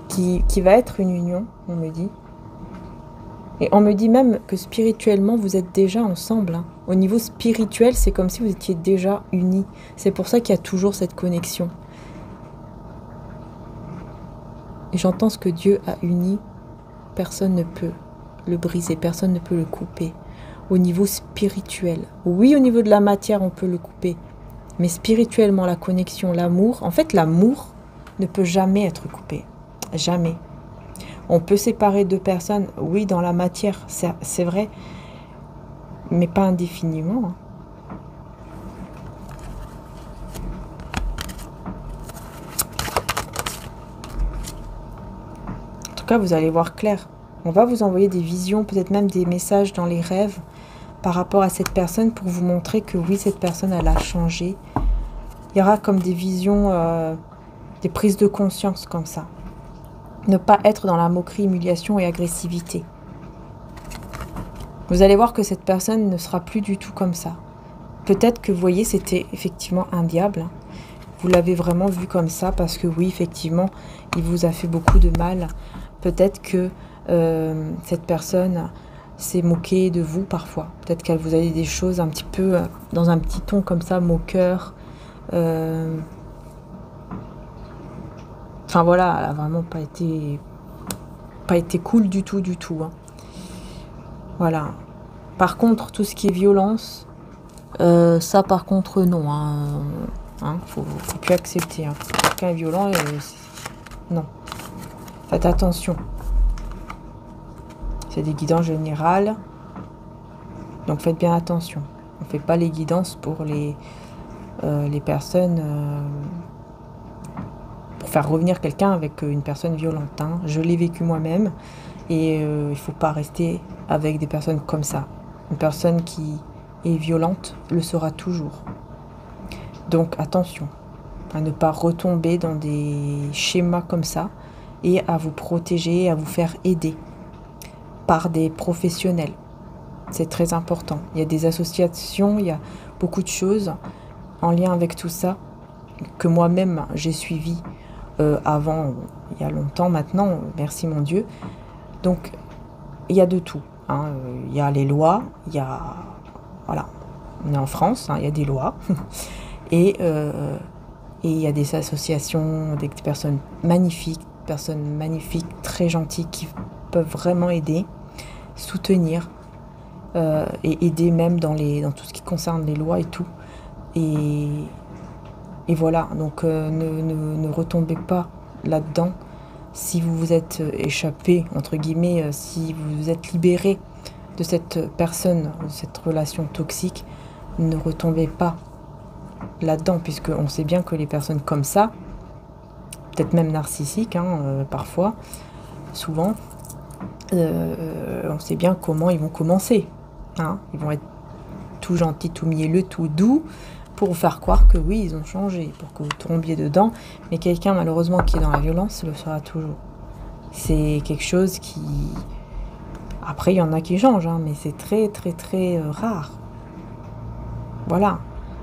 qui va être une union, on me dit. Et on me dit même que spirituellement, vous êtes déjà ensemble. Hein. Au niveau spirituel, c'est comme si vous étiez déjà unis. C'est pour ça qu'il y a toujours cette connexion. Et j'entends ce que Dieu a uni. Personne ne peut le briser, personne ne peut le couper. Au niveau spirituel. Oui, au niveau de la matière, on peut le couper. Mais spirituellement, la connexion, l'amour... En fait, l'amour ne peut jamais être coupé. Jamais. On peut séparer 2 personnes, oui, dans la matière, c'est vrai, mais pas indéfiniment. En tout cas, vous allez voir clair. On va vous envoyer des visions, peut-être même des messages dans les rêves par rapport à cette personne pour vous montrer que oui, cette personne, elle a changé. Il y aura comme des visions, des prises de conscience comme ça. Ne pas être dans la moquerie, humiliation et agressivité. Vous allez voir que cette personne ne sera plus du tout comme ça. Peut-être que vous voyez, c'était effectivement un diable. Vous l'avez vraiment vu comme ça parce que oui, effectivement, il vous a fait beaucoup de mal. Peut-être que cette personne s'est moquée de vous parfois. Peut-être qu'elle vous a dit des choses un petit peu dans un petit ton comme ça, moqueur. Enfin voilà, elle a vraiment pas été cool du tout, Hein. Voilà. Par contre, tout ce qui est violence, ça par contre non. Faut plus accepter. Hein. Quelqu'un est violent, non. Faites attention. C'est des guidances générales. Donc faites bien attention. On ne fait pas les guidances pour les personnes... pour faire revenir quelqu'un avec une personne violente. Hein. Je l'ai vécu moi-même. Et il ne faut pas rester avec des personnes comme ça. Une personne qui est violente le sera toujours. Donc attention à ne pas retomber dans des schémas comme ça et à vous protéger, à vous faire aider par des professionnels. C'est très important. Il y a des associations, il y a beaucoup de choses en lien avec tout ça que moi-même j'ai suivi avant, il y a longtemps maintenant, merci mon Dieu. Donc, il y a de tout. Hein. Il y a les lois, il y a... Voilà, on est en France, hein, il y a des lois. Et il y a des associations, des personnes magnifiques, très gentilles, qui peuvent vraiment aider, soutenir, et aider même dans tout ce qui concerne les lois et tout. Et Et voilà, donc ne retombez pas là-dedans. Si vous vous êtes échappé, entre guillemets, si vous vous êtes libéré de cette personne, de cette relation toxique, ne retombez pas là-dedans, puisqu'on sait bien que les personnes comme ça, peut-être même narcissiques, hein, parfois, souvent, on sait bien comment ils vont commencer. Hein. Ils vont être tout gentils, tout mielleux, tout doux, pour vous faire croire que oui, ils ont changé, pour que vous tombiez dedans. Mais quelqu'un, malheureusement, qui est dans la violence, le sera toujours. C'est quelque chose qui... Après, il y en a qui changent, hein, mais c'est très, très, très rare. Voilà.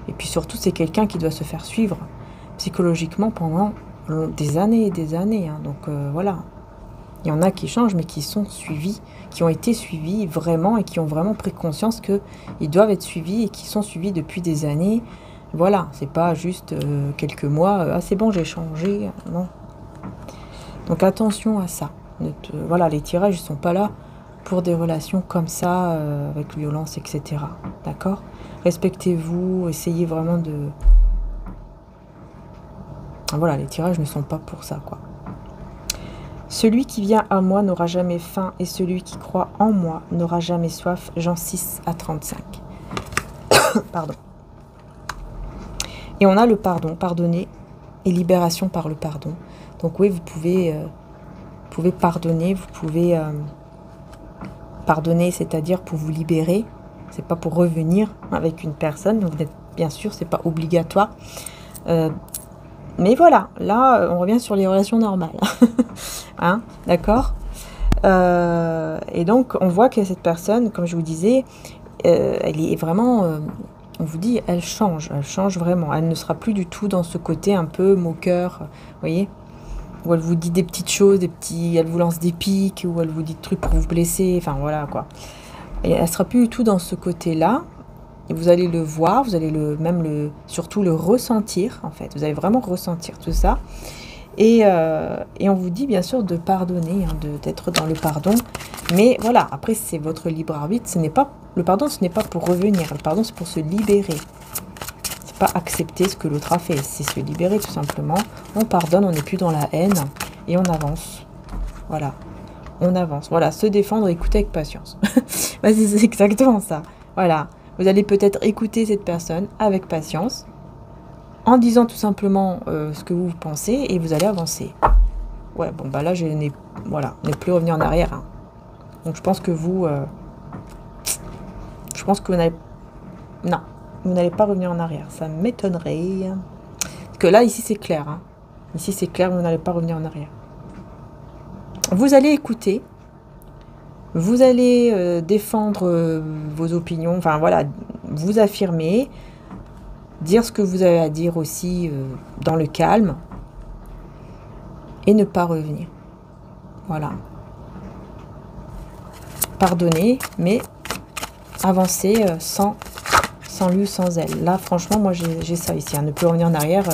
Et puis surtout, c'est quelqu'un qui doit se faire suivre psychologiquement pendant des années et des années. Hein. Donc voilà. Il y en a qui changent, mais qui sont suivis, qui ont été suivis vraiment et qui ont vraiment pris conscience qu'ils doivent être suivis et qui sont suivis depuis des années. Voilà, c'est pas juste quelques mois, ah c'est bon, j'ai changé. Non. Donc attention à ça. Voilà, les tirages ne sont pas là pour des relations comme ça, avec violence, etc. D'accord ? Respectez-vous, essayez vraiment de... Voilà, les tirages ne sont pas pour ça, quoi. Celui qui vient à moi n'aura jamais faim, et celui qui croit en moi n'aura jamais soif. Jean 6 à 35. Pardon. Et on a le pardon, pardonner, et libération par le pardon. Donc oui, vous pouvez pardonner, vous pouvez pardonner, c'est-à-dire pour vous libérer. C'est pas pour revenir avec une personne, donc bien sûr, c'est pas obligatoire. Mais voilà, là, on revient sur les relations normales. Hein, d'accord ? Et donc, on voit que cette personne, comme je vous disais, elle est vraiment... on vous dit, elle change vraiment. Elle ne sera plus du tout dans ce côté un peu moqueur, vous voyez ? Où elle vous dit des petites choses, elle vous lance des pics, ou elle vous dit des trucs pour vous blesser, enfin voilà, quoi. Et elle ne sera plus du tout dans ce côté-là. Et vous allez le voir, vous allez surtout le ressentir, en fait. Vous allez vraiment ressentir tout ça. Et on vous dit, bien sûr, de pardonner, hein, d'être dans le pardon. Mais voilà, après, c'est votre libre arbitre. Le pardon, ce n'est pas pour revenir. Le pardon, c'est pour se libérer. C'est pas accepter ce que l'autre a fait. C'est se libérer, tout simplement. On pardonne, on n'est plus dans la haine. Et on avance. Voilà. On avance. Voilà, se défendre, écouter avec patience. Bah, c'est exactement ça. Voilà. Vous allez peut-être écouter cette personne avec patience, en disant tout simplement ce que vous pensez, et vous allez avancer. Ouais, bon, bah là, n'est plus revenu en arrière. Hein. Donc, je pense que vous n'allez... Non, vous n'allez pas revenir en arrière. Ça m'étonnerait. Parce que là, ici, c'est clair. Hein. Ici, c'est clair, vous n'allez pas revenir en arrière. Vous allez écouter. Vous allez défendre vos opinions, enfin voilà, vous affirmer, dire ce que vous avez à dire aussi dans le calme et ne pas revenir. Voilà. Pardonner, mais avancer sans lui ou sans elle. Là, franchement, moi j'ai ça ici. Hein. Ne plus revenir en arrière,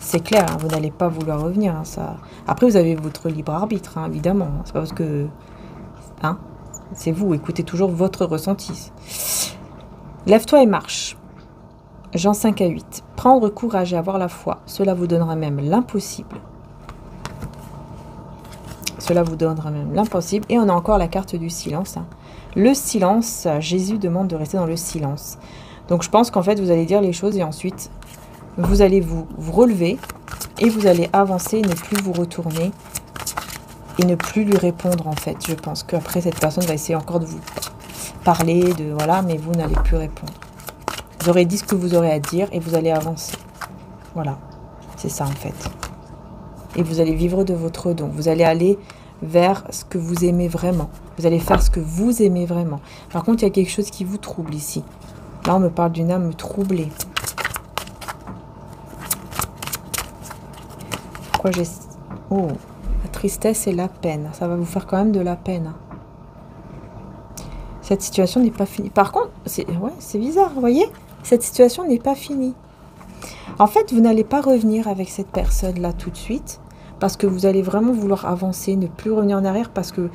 c'est clair, hein, vous n'allez pas vouloir revenir. Hein, ça. Après, vous avez votre libre arbitre, hein, évidemment. C'est pas parce que... Hein, c'est vous, écoutez toujours votre ressenti. Lève-toi et marche. Jean 5 à 8. Prendre courage et avoir la foi, cela vous donnera même l'impossible. Cela vous donnera même l'impossible. Et on a encore la carte du silence. Hein. Le silence, Jésus demande de rester dans le silence. Donc je pense qu'en fait, vous allez dire les choses et ensuite, vous allez vous relever et vous allez avancer, ne plus vous retourner. Et ne plus lui répondre, en fait. Je pense qu'après, cette personne va essayer encore de vous parler, voilà, mais vous n'allez plus répondre. Vous aurez dit ce que vous aurez à dire et vous allez avancer. Voilà, c'est ça, en fait. Et vous allez vivre de votre don. Vous allez aller vers ce que vous aimez vraiment. Vous allez faire ce que vous aimez vraiment. Par contre, il y a quelque chose qui vous trouble ici. Là, on me parle d'une âme troublée. Pourquoi j'ai... Oh, la tristesse et la peine. Ça va vous faire quand même de la peine. Cette situation n'est pas finie. Par contre, c'est bizarre, vous voyez ? Cette situation n'est pas finie. En fait, vous n'allez pas revenir avec cette personne-là tout de suite, parce que vous allez vraiment vouloir avancer, ne plus revenir en arrière, parce que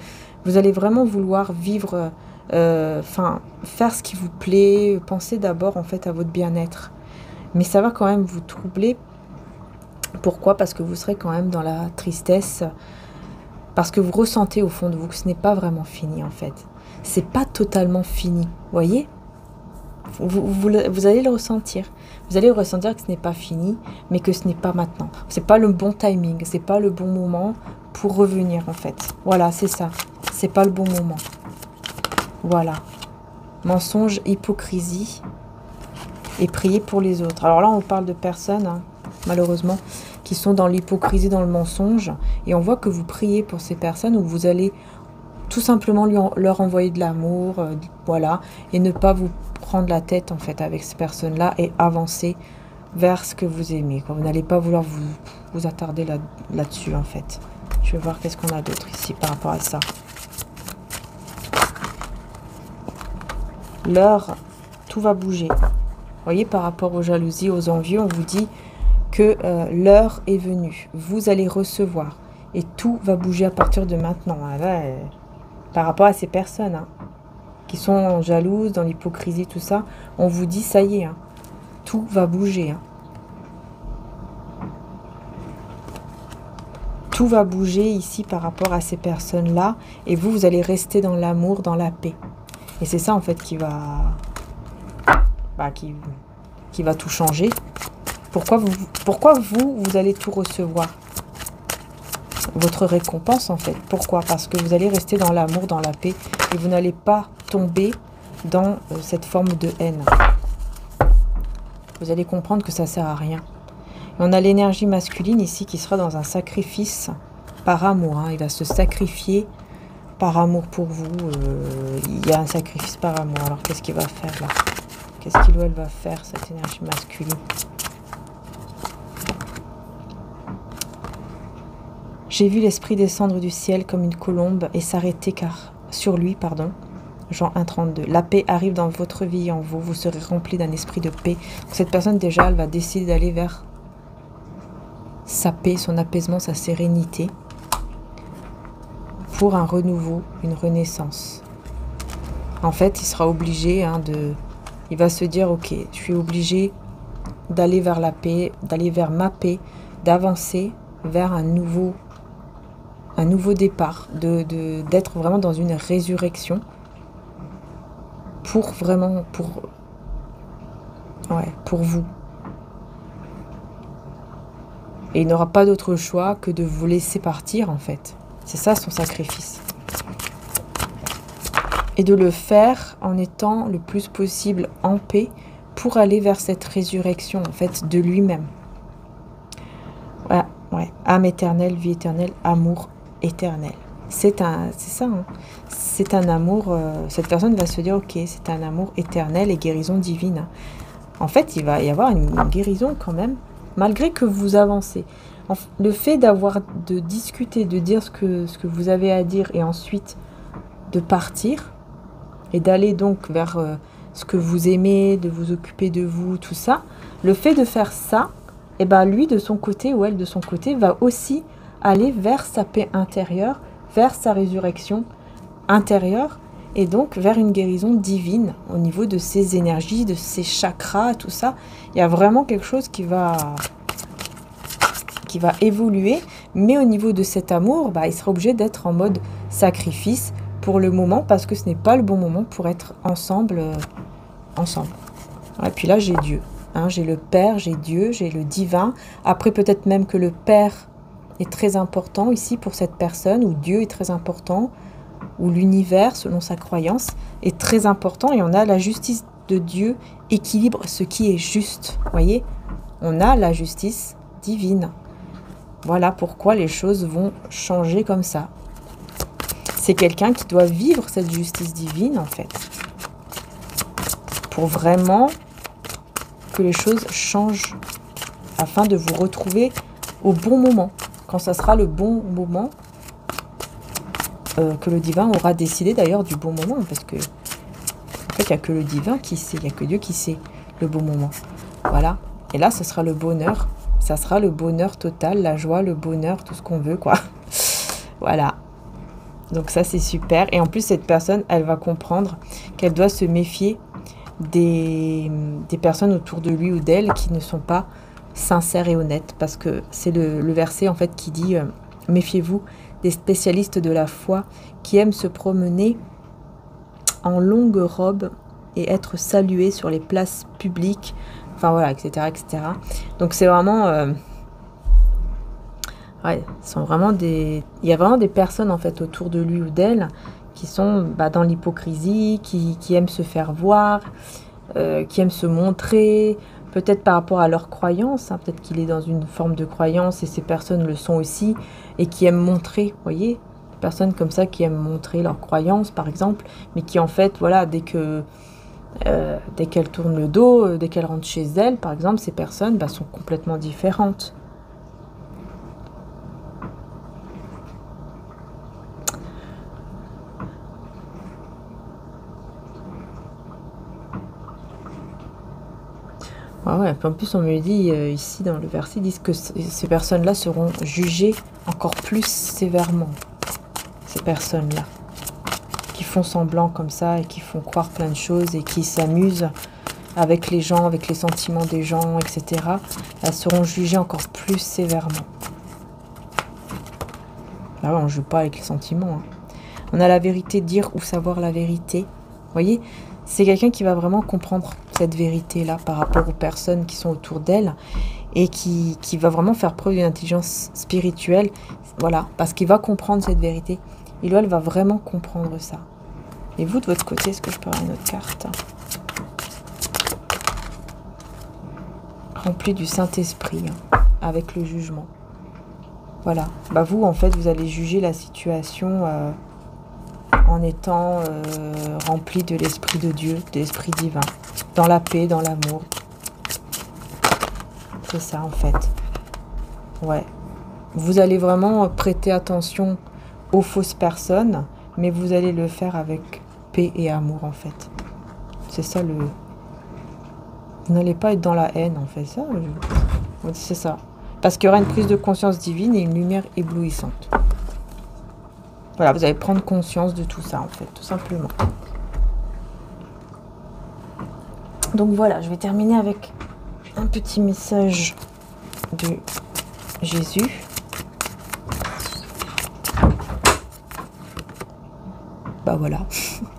vous allez vraiment vouloir vivre, faire ce qui vous plaît, penser d'abord en fait à votre bien-être. Mais ça va quand même vous troubler, Pourquoi? Parce que vous serez quand même dans la tristesse, parce que vous ressentez au fond de vous que ce n'est pas vraiment fini en fait. C'est pas totalement fini, voyez? Vous allez le ressentir. Vous allez ressentir que ce n'est pas fini, mais que ce n'est pas maintenant. C'est pas le bon timing, c'est pas le bon moment pour revenir en fait. Voilà, c'est ça. C'est pas le bon moment. Voilà. Mensonge, hypocrisie et prier pour les autres. Alors là, on parle de personnes, hein, malheureusement, qui sont dans l'hypocrisie, dans le mensonge. Et on voit que vous priez pour ces personnes où vous allez tout simplement leur envoyer de l'amour, voilà, et ne pas vous prendre la tête en fait avec ces personnes-là et avancer vers ce que vous aimez. Vous n'allez pas vouloir vous attarder là-dessus en fait. Je vais voir qu'est-ce qu'on a d'autre ici par rapport à ça. L'heure, tout va bouger. Vous voyez, par rapport aux jalousies, aux envieux, on vous dit que l'heure est venue. Vous allez recevoir et tout va bouger à partir de maintenant. Là, par rapport à ces personnes hein, qui sont jalouses, dans l'hypocrisie, tout ça, on vous dit ça y est, hein, tout va bouger. Hein. Tout va bouger ici par rapport à ces personnes-là et vous allez rester dans l'amour, dans la paix. Et c'est ça en fait qui va tout changer. Pourquoi vous allez tout recevoir? Votre récompense en fait. Pourquoi? Parce que vous allez rester dans l'amour, dans la paix et vous n'allez pas tomber dans cette forme de haine. Vous allez comprendre que ça sert à rien. Et on a l'énergie masculine ici qui sera dans un sacrifice par amour. Hein. Il va se sacrifier par amour pour vous. Il y a un sacrifice par amour. Alors qu'est-ce qu'il va faire là? Qu'est-ce qu'il ou elle va faire, cette énergie masculine? J'ai vu l'esprit descendre du ciel comme une colombe et s'arrêter sur lui, Jean 1,32. La paix arrive dans votre vie, en vous. Vous serez rempli d'un esprit de paix. Cette personne, déjà, elle va décider d'aller vers sa paix, son apaisement, sa sérénité, pour un renouveau, une renaissance. En fait, il sera obligé il va se dire, ok, je suis obligé d'aller vers la paix, d'aller vers ma paix, d'avancer vers un nouveau départ, d'être vraiment dans une résurrection pour vous. Et il n'aura pas d'autre choix que de vous laisser partir en fait. C'est ça son sacrifice. Et de le faire en étant le plus possible en paix pour aller vers cette résurrection en fait de lui-même. Voilà, ouais. Âme éternelle, vie éternelle, amour éternel. C'est ça. Hein. C'est un amour. Cette personne va se dire, ok, c'est un amour éternel et guérison divine. En fait, il va y avoir une guérison quand même, malgré que vous avancez. Le fait de discuter, de dire ce que vous avez à dire et ensuite de partir et d'aller donc vers ce que vous aimez, de vous occuper de vous, tout ça. Le fait de faire ça, et ben lui de son côté ou elle de son côté va aussi aller vers sa paix intérieure, vers sa résurrection intérieure et donc vers une guérison divine au niveau de ses énergies, de ses chakras, tout ça. Il y a vraiment quelque chose qui va évoluer, mais au niveau de cet amour, il sera obligé d'être en mode sacrifice pour le moment parce que ce n'est pas le bon moment pour être ensemble. Et puis là, j'ai Dieu. Hein, j'ai le Père, j'ai Dieu, j'ai le divin. Après, peut-être même que le Père est très important ici pour cette personne, ou Dieu est très important, ou l'univers, selon sa croyance, est très important. Et on a la justice de Dieu équilibre ce qui est juste. Vous voyez, on a la justice divine. Voilà pourquoi les choses vont changer comme ça. C'est quelqu'un qui doit vivre cette justice divine, en fait, pour vraiment que les choses changent, afin de vous retrouver au bon moment, quand ça sera le bon moment, que le divin aura décidé d'ailleurs du bon moment, parce que en fait, il n'y a que le divin qui sait, il n'y a que Dieu qui sait le bon moment. Voilà. Et là, ce sera le bonheur. Ça sera le bonheur total, la joie, le bonheur, tout ce qu'on veut, quoi. Voilà. Donc ça, c'est super. Et en plus, cette personne, elle va comprendre qu'elle doit se méfier des personnes autour de lui ou d'elle qui ne sont pas sincère et honnête, parce que c'est le verset en fait qui dit méfiez-vous des spécialistes de la foi qui aiment se promener en longue robe et être salués sur les places publiques, enfin voilà, etc., etc. Donc c'est vraiment ouais, sont vraiment il y a vraiment des personnes en fait autour de lui ou d'elle qui sont dans l'hypocrisie, qui aiment se faire voir, qui aiment se montrer, peut-être par rapport à leur croyance, hein, peut-être qu'il est dans une forme de croyance et ces personnes le sont aussi, et qui aiment montrer, vous voyez, des personnes comme ça qui aiment montrer leur croyance par exemple, mais qui en fait, voilà, dès qu'elles tournent le dos, dès qu'elles rentrent chez elles, par exemple, ces personnes sont complètement différentes. Ah ouais, en plus on me dit ici dans le verset, ils disent que ces personnes-là seront jugées encore plus sévèrement. Ces personnes-là, qui font semblant comme ça et qui font croire plein de choses et qui s'amusent avec les gens, avec les sentiments des gens, etc. Elles seront jugées encore plus sévèrement. Là, on ne joue pas avec les sentiments. Hein. On a la vérité, dire ou savoir la vérité. Vous voyez, c'est quelqu'un qui va vraiment comprendre cette vérité-là par rapport aux personnes qui sont autour d'elle et qui va vraiment faire preuve d'une intelligence spirituelle. Voilà, parce qu'il va comprendre cette vérité. Et là, elle va vraiment comprendre ça. Et vous, de votre côté, est-ce que je peux avoir une autre carte? Remplie du Saint-Esprit, hein, avec le jugement. Voilà. Vous, en fait, vous allez juger la situation en étant rempli de l'Esprit de Dieu, de l'Esprit divin. Dans la paix, dans l'amour. C'est ça, en fait. Ouais. Vous allez vraiment prêter attention aux fausses personnes, mais vous allez le faire avec paix et amour, en fait. C'est ça le... Vous n'allez pas être dans la haine, en fait. Ça, c'est ça. Parce qu'il y aura une prise de conscience divine et une lumière éblouissante. Voilà, vous allez prendre conscience de tout ça, en fait, tout simplement. Donc voilà, je vais terminer avec un petit message de Jésus. Voilà.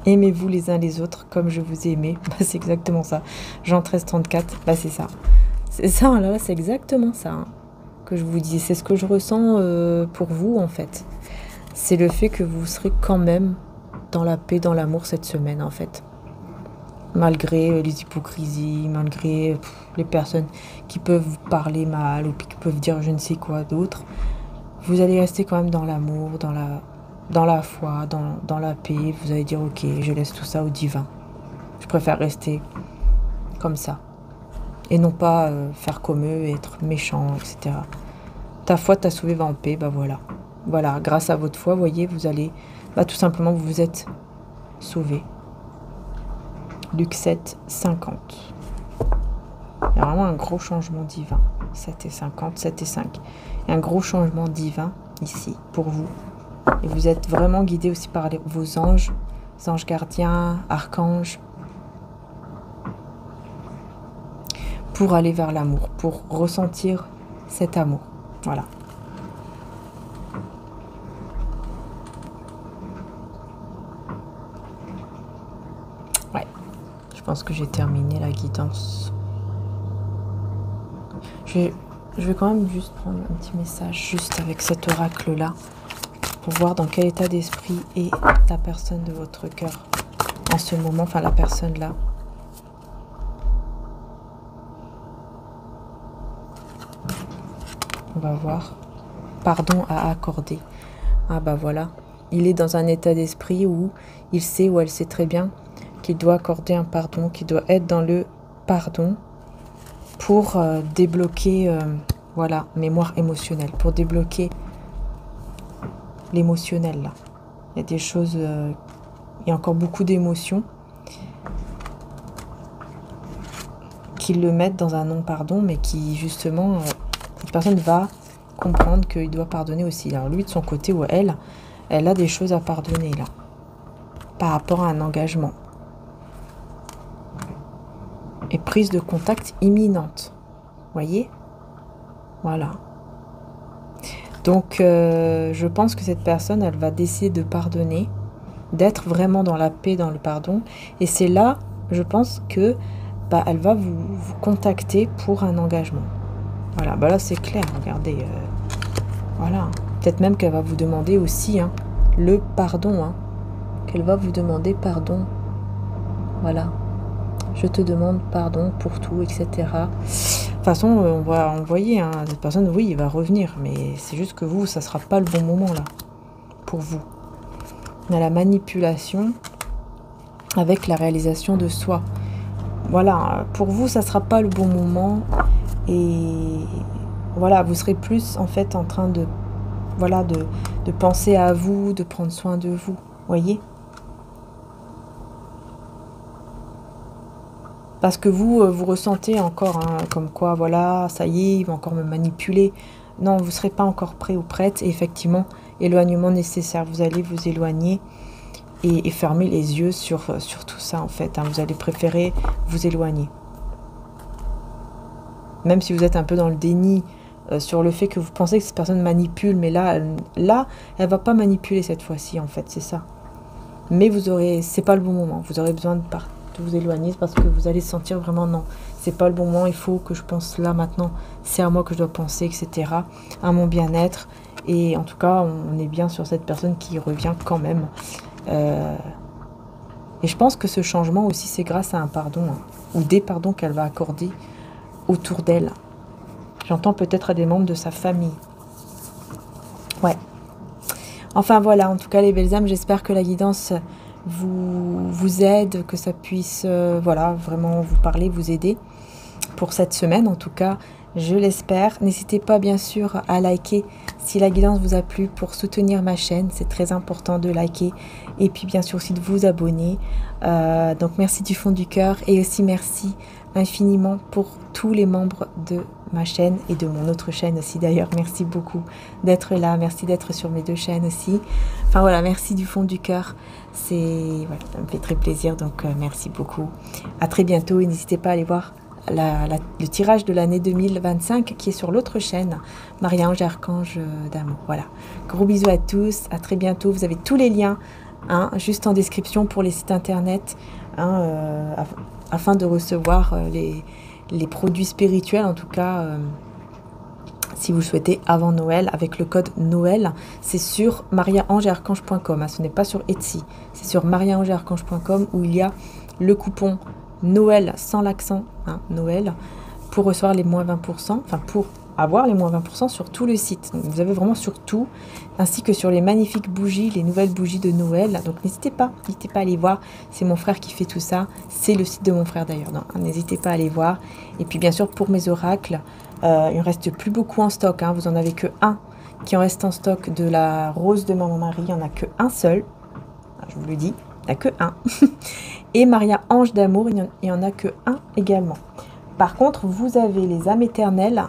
Aimez-vous les uns les autres comme je vous ai aimé. C'est exactement ça. Jean 13, 34, c'est ça. C'est ça, là, c'est exactement ça hein, que je vous dis. C'est ce que je ressens pour vous, en fait. C'est le fait que vous serez quand même dans la paix, dans l'amour cette semaine, en fait. Malgré les hypocrisies, malgré les personnes qui peuvent vous parler mal ou qui peuvent dire je ne sais quoi d'autre, vous allez rester quand même dans l'amour, dans la foi, dans la paix. Vous allez dire ok, je laisse tout ça au divin. Je préfère rester comme ça. Et non pas faire comme eux, être méchant, etc. Ta foi t'a sauvé, va en paix, voilà. Voilà, grâce à votre foi, voyez, vous allez, tout simplement, vous vous êtes sauvé. Luc 7, 50. Il y a vraiment un gros changement divin. 7 et 50, 7 et 5. Il y a un gros changement divin ici, pour vous. Et vous êtes vraiment guidé aussi par vos anges, anges gardiens, archanges, pour aller vers l'amour, pour ressentir cet amour. Voilà. Ouais, je pense que j'ai terminé la guidance. Je vais quand même juste prendre un petit message juste avec cet oracle-là pour voir dans quel état d'esprit est la personne de votre cœur en ce moment, enfin la personne là. On va voir. Pardon à accorder. Ah voilà. Il est dans un état d'esprit où il sait ou elle sait très bien qu'il doit accorder un pardon, qu'il doit être dans le pardon pour débloquer, mémoire émotionnelle, pour débloquer l'émotionnel là. Il y a des choses, il y a encore beaucoup d'émotions qui le mettent dans un non-pardon, mais qui justement, cette personne va comprendre qu'il doit pardonner aussi. Alors lui de son côté ou elle a des choses à pardonner là, par rapport à un engagement. Et prise de contact imminente. Voyez ? Voilà. Donc, je pense que cette personne, elle va décider de pardonner, d'être vraiment dans la paix, dans le pardon. Et c'est là, je pense que bah, elle va vous contacter pour un engagement. Voilà, bah là c'est clair, regardez. Voilà. Peut-être même qu'elle va vous demander aussi hein, le pardon. Hein, qu'elle va vous demander pardon. Voilà. Je te demande pardon pour tout, etc. De toute façon, on va envoyer, hein, cette personne, oui, il va revenir. Mais c'est juste que vous, ça ne sera pas le bon moment, là, pour vous. On a la manipulation avec la réalisation de soi. Voilà, pour vous, ça ne sera pas le bon moment. Et voilà, vous serez plus, en fait, en train de, voilà, de penser à vous, de prendre soin de vous. Voyez ? Parce que vous, vous ressentez encore, hein, comme quoi, voilà, ça y est, il va encore me manipuler. Non, vous ne serez pas encore prêt ou prête. Et effectivement, éloignement nécessaire. Vous allez vous éloigner et fermer les yeux sur tout ça, en fait. Hein. Vous allez préférer vous éloigner. Même si vous êtes un peu dans le déni sur le fait que vous pensez que cette personne manipule. Mais là, elle va pas manipuler cette fois-ci, en fait. C'est ça. Mais vous aurez, c'est pas le bon moment. Vous aurez besoin de vous éloigner parce que vous allez sentir vraiment non, c'est pas le bon moment, il faut que je pense là maintenant, c'est à moi que je dois penser, etc. À mon bien-être. Et en tout cas, on est bien sur cette personne qui revient quand même. Et je pense que ce changement aussi, c'est grâce à un pardon, hein, ou des pardons qu'elle va accorder autour d'elle. J'entends peut-être à des membres de sa famille. Ouais. Enfin voilà, en tout cas les belles âmes, j'espère que la guidance vous aide, que ça puisse voilà, vraiment vous parler, vous aider pour cette semaine en tout cas, je l'espère. N'hésitez pas bien sûr à liker si la guidance vous a plu pour soutenir ma chaîne, c'est très important de liker et puis bien sûr aussi de vous abonner. Donc merci du fond du cœur et aussi merci infiniment pour tous les membres de ma chaîne et de mon autre chaîne aussi d'ailleurs. Merci beaucoup d'être là, merci d'être sur mes deux chaînes aussi. Enfin voilà, merci du fond du cœur. Voilà, ça me fait très plaisir, donc merci beaucoup. À très bientôt et n'hésitez pas à aller voir le tirage de l'année 2025 qui est sur l'autre chaîne, Maria-Ange Archange d'amour. Voilà, gros bisous à tous, à très bientôt. Vous avez tous les liens hein, juste en description pour les sites internet hein, afin de recevoir les produits spirituels en tout cas. Si vous souhaitez avant Noël, avec le code Noël, c'est sur mariaangearchange.com. Hein, ce n'est pas sur Etsy, c'est sur mariaangearchange.com où il y a le coupon Noël sans l'accent, hein, Noël, pour recevoir les moins 20%, enfin pour avoir les moins 20% sur tout le site. Donc vous avez vraiment sur tout, ainsi que sur les magnifiques bougies, les nouvelles bougies de Noël. Donc n'hésitez pas à aller voir. C'est mon frère qui fait tout ça. C'est le site de mon frère d'ailleurs. N'hésitez pas à aller voir. Et puis bien sûr pour mes oracles, il ne reste plus beaucoup en stock. Hein. Vous en avez que un qui en reste en stock de la rose de Maman Marie. Il n'y en a que un seul. Je vous le dis, il n'y en a que un. Et Maria Ange d'amour, il n'y en a que un également. Par contre, vous avez les âmes éternelles.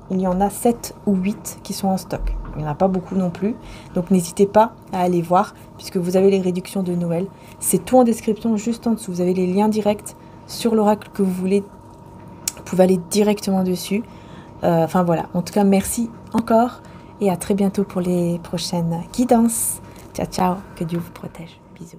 Il y en a 7 ou 8 qui sont en stock. Il n'y en a pas beaucoup non plus. Donc n'hésitez pas à aller voir puisque vous avez les réductions de Noël. C'est tout en description juste en dessous. Vous avez les liens directs sur l'oracle que vous voulez. Vous pouvez aller directement dessus. Enfin voilà. En tout cas, merci encore. Et à très bientôt pour les prochaines guidances. Ciao, ciao. Que Dieu vous protège. Bisous.